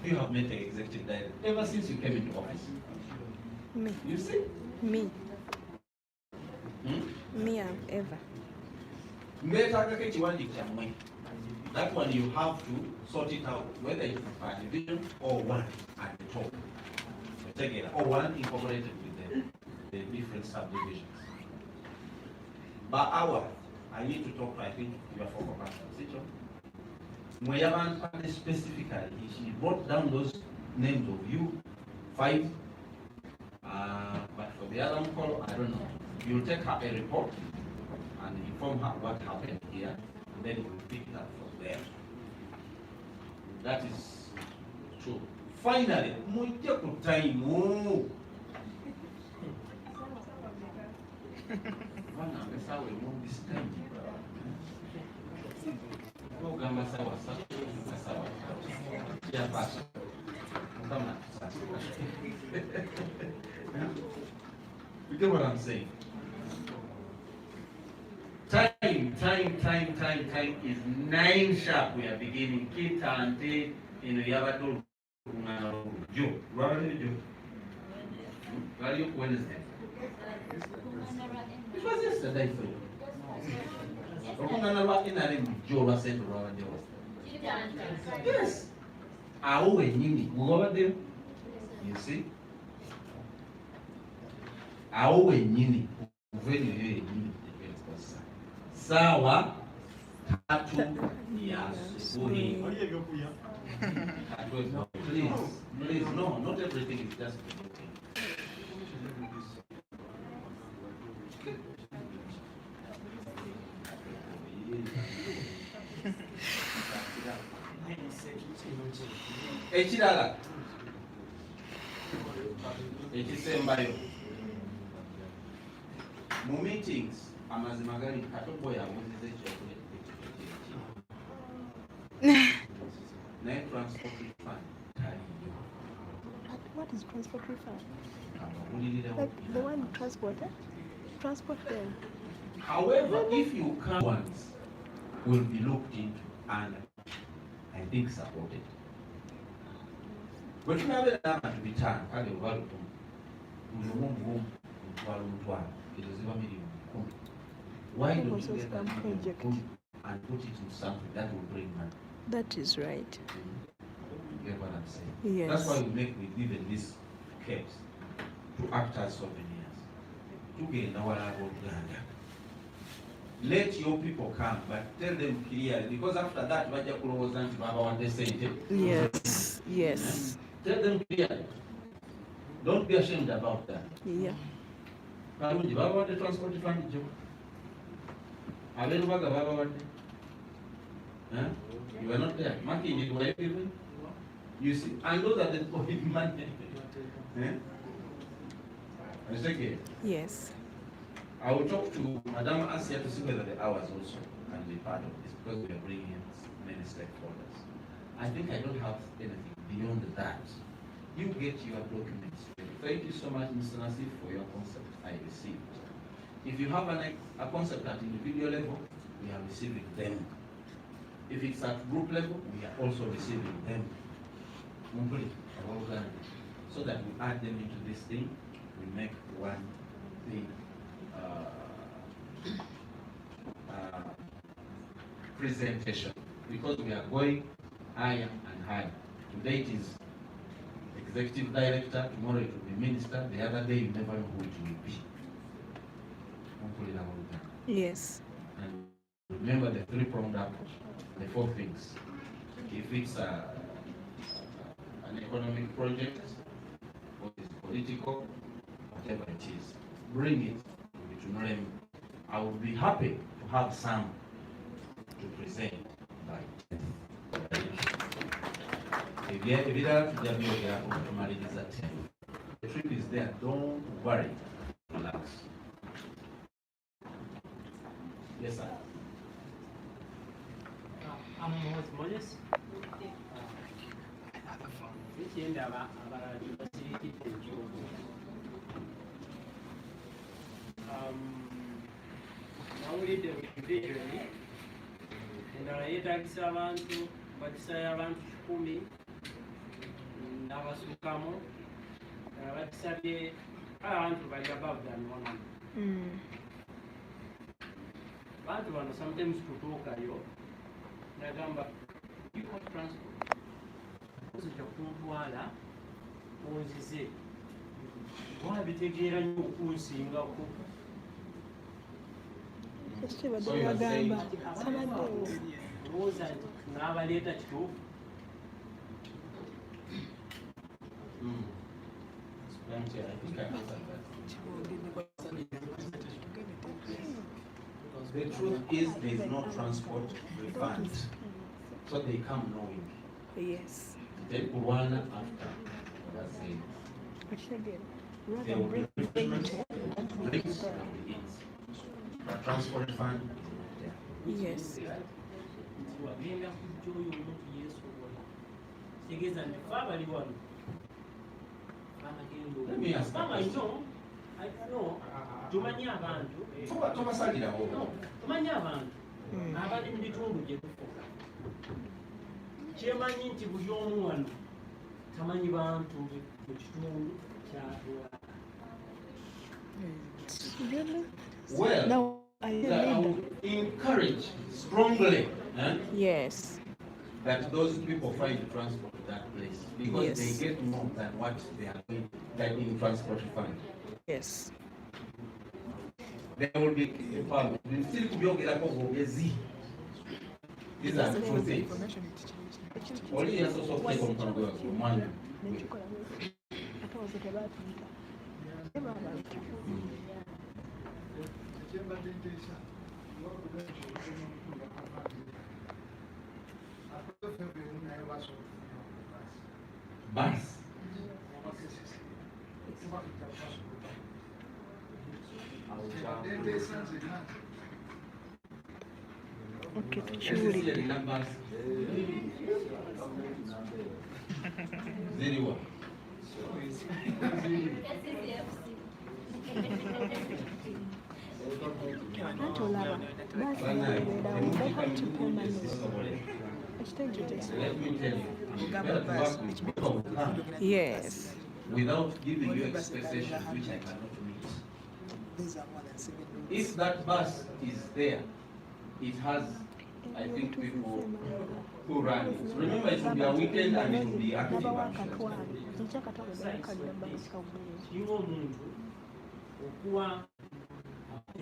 You have met the executive director ever since you came into office. Me. You see? Me. Me ever. That one you have to sort it out, whether it's per division or one at the top. Or one incorporated with the different subdivisions. By hour, I need to talk to, I think, your former pastor. Specifically, she brought down those names of you, 5. But for the other call, I don't know. You'll take her a report and inform her what happened here, and then we'll pick it up from there. That is true. Finally, time. This time. You get what I'm saying? Time is 9 sharp. We are beginning. Kitante in Yabadul. Joe, Wednesday. It was yesterday. Yes. You see? Sawa tatu ya asubuhi. Please, no, not everything is just ekirala ekisembayo mu meetings amazima gali Katogo yabuuziza ekyokuleki naye transport fund taliyo. What is transport refund? Abawulirirawo Like the one transporter? Transport them. However, if you come once, will be looked into and I think supported. But you have a return, and the world why don't you get that project and put it in something that will bring money? That is right. You get what I'm saying? Yes. That's why we given these caps to act as souvenirs. To get our Uganda. Let your people come, but tell them clearly, because after that, Yes. Yes. Tell them clearly. Don't be ashamed about that. Yeah. Baba want the transport fund job. Abenubaga Baba want it. You are not there. Marking it where people. You see, and those are the COVID money. Yes. I will talk to Madam Asia to see whether the hours also can be part of this, because we are bringing in many stakeholders. I think I don't have anything beyond that. You get your documents. Thank you so much, Mr. Nasif, for your concept I received. If you have a concept at individual level, we are receiving them. If it's at group level, we are also receiving them. So that we add them into this thing, we make one thing. Presentation, because we are going higher and higher. Today it is executive director, tomorrow it will be minister, the other day you never know who it will be. Yes. And remember the three-pronged approach, the four things. If it's an economic project, or it's political, whatever it is, bring it to know. I would be happy to have some to present by 10. If you have to at 10, the trip is there, don't worry, relax. Yes, sir. I'm Moses. Nawulidde individually endala yeetagisa abantu bakisayo abantu 100 n'abasukamu batisabye abantu bali above than 100. Abantu bano sometimes tutuukayo nagamba you have transport ozija kuntwala onzize wabitegeera nnyo okunsingako. So you are saying, n'abaleeta kituufu. I think I answered that. The truth is there is no transport refund, so they come knowing. Yes. They could one after. That's it. There will be refreshments, drinks, but transport fund. Yes. Let me ask that question. Tumanyi abantu abali mu bitundu gye tufuga. Kyemanyi nti buli omu wano tamanyi bantu mu kitundu ky'atwala. Well, Now, I would encourage strongly yes. that those people find transport to that place, because Yes. they get more than what they are going in transport fund. Yes. There will be empowerment. These are the two things. Only a source of income can go to money. Yes. Okay, tukiwulira. Ziriwa. Anti olaba baasi ebeerawo they have to pay money. Let me tell you, that work will come Yes. without giving you expectations which I cannot meet. If that bus is there, it has, I think, people who run it. Remember, it will be a weekend and it will be active. Kinga omuntu okuwa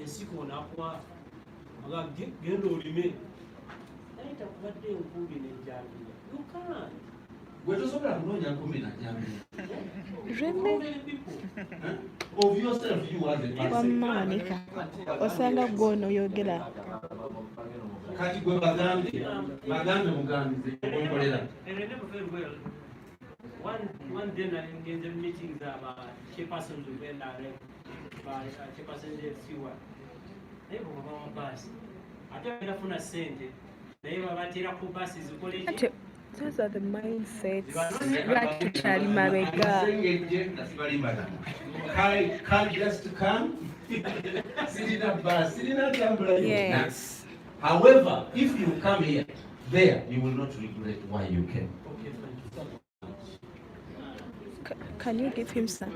ensiko nakuwa aga genda olime naye takubadde enkumbi n'ejjambiya. You can't. Gwe tosobola kunoonya nkumbi na jambiya. Really? Of yourself, you as a person. Wammawanika osanga gwono oyogera. Kati gwe bagambe mugambize okolera. And I never felt well. One day I engaged in meetings about chairpersons with NRA, by chairperson FCY. They were on bus. I don't know if I sent it. They were about to take buses. Ate those are the mindsets. Lwaki tukyali mabega. Can't just come. Sirina bus, sirina tambula. Yes. However, if you come here, there you will not regret why you came. Okay, thank you. Can you give him some?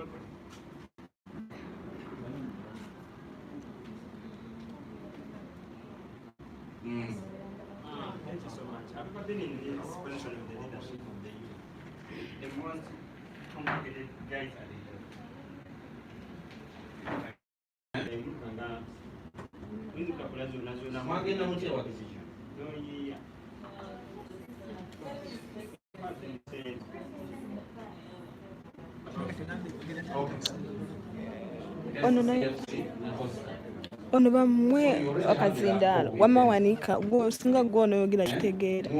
Thank you so much. I've been in this position of the leadership of the youth. The most complicated guys are Mwagenda mutya wakizikyo? Ono bamuwe akazindaalo wamawanika singa gwono oyogera kitegeera.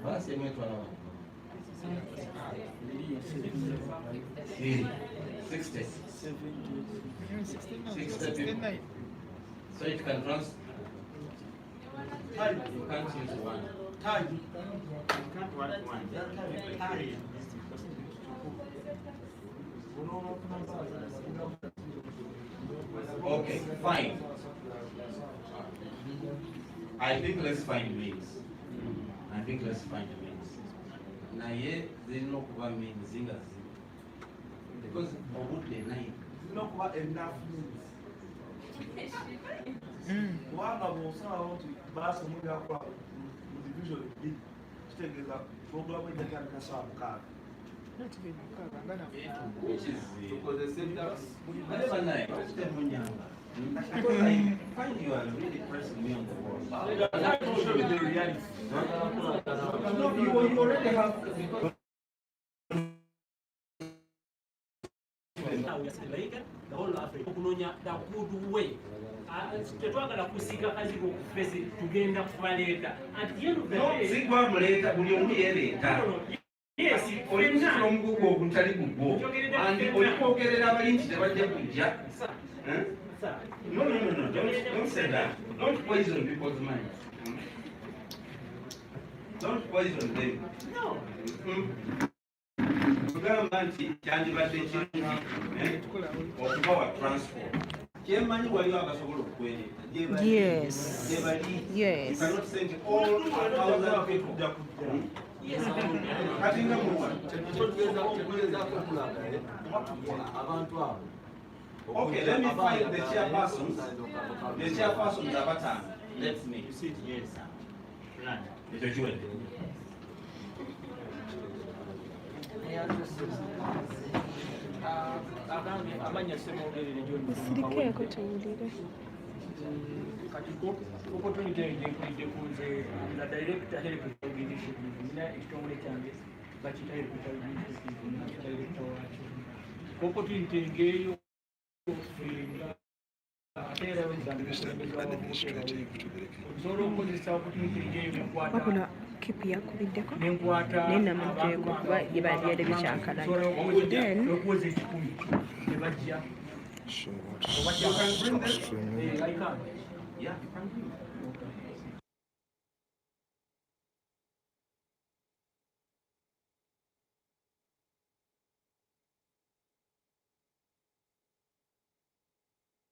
Basi mwetwala 60. 60 people. So it can trans. You can't use one. You can't work one. Okay, fine. I think let's find means. Naye zirina okuba means nga zi. Because obudde naye. Zirina okuba enough means. Kubanga bw'osalawo nti baasi omuli akola mu division B kitegeeza puroguramu ejja tandika ssaawa 6. Which is because the sectors. Whatever night, because I find you are really pressing me on the wall. Show me the reality. No, you already have. The whole Africa. Okunonya the good way. Tetwagala kusiga kazi kokufesi tugenda kubaleeta. At the end of the day. No, sigwa muleta buli omu yereeta. Yes, Olinna omugugu ogutali gugwo. Andi olikwogerera abali nti tebajja kujja. No, don't say that. Don't poison people's minds. Don't poison them. No. Tugamba nti kyandibadde kirungi okubawa transport. Kyemanyi waliwo abasobola okukwereeta. Yes. Yes. You cannot send all 1,000 people. Kati nga muwa. Okay, let me find the chairpersons. The chairpersons are bataano. Let's meet. You see, yes. Ekyo kiwedde. Musirikeeko tuwulire. Opportunity nje kunze na director help leadership nina ekitongole kyange bakita help leadership director wacho opportunity ngeyo wabula kipu yakubiddeko naye namugjeeko kuba gye balyere bikyankalaga then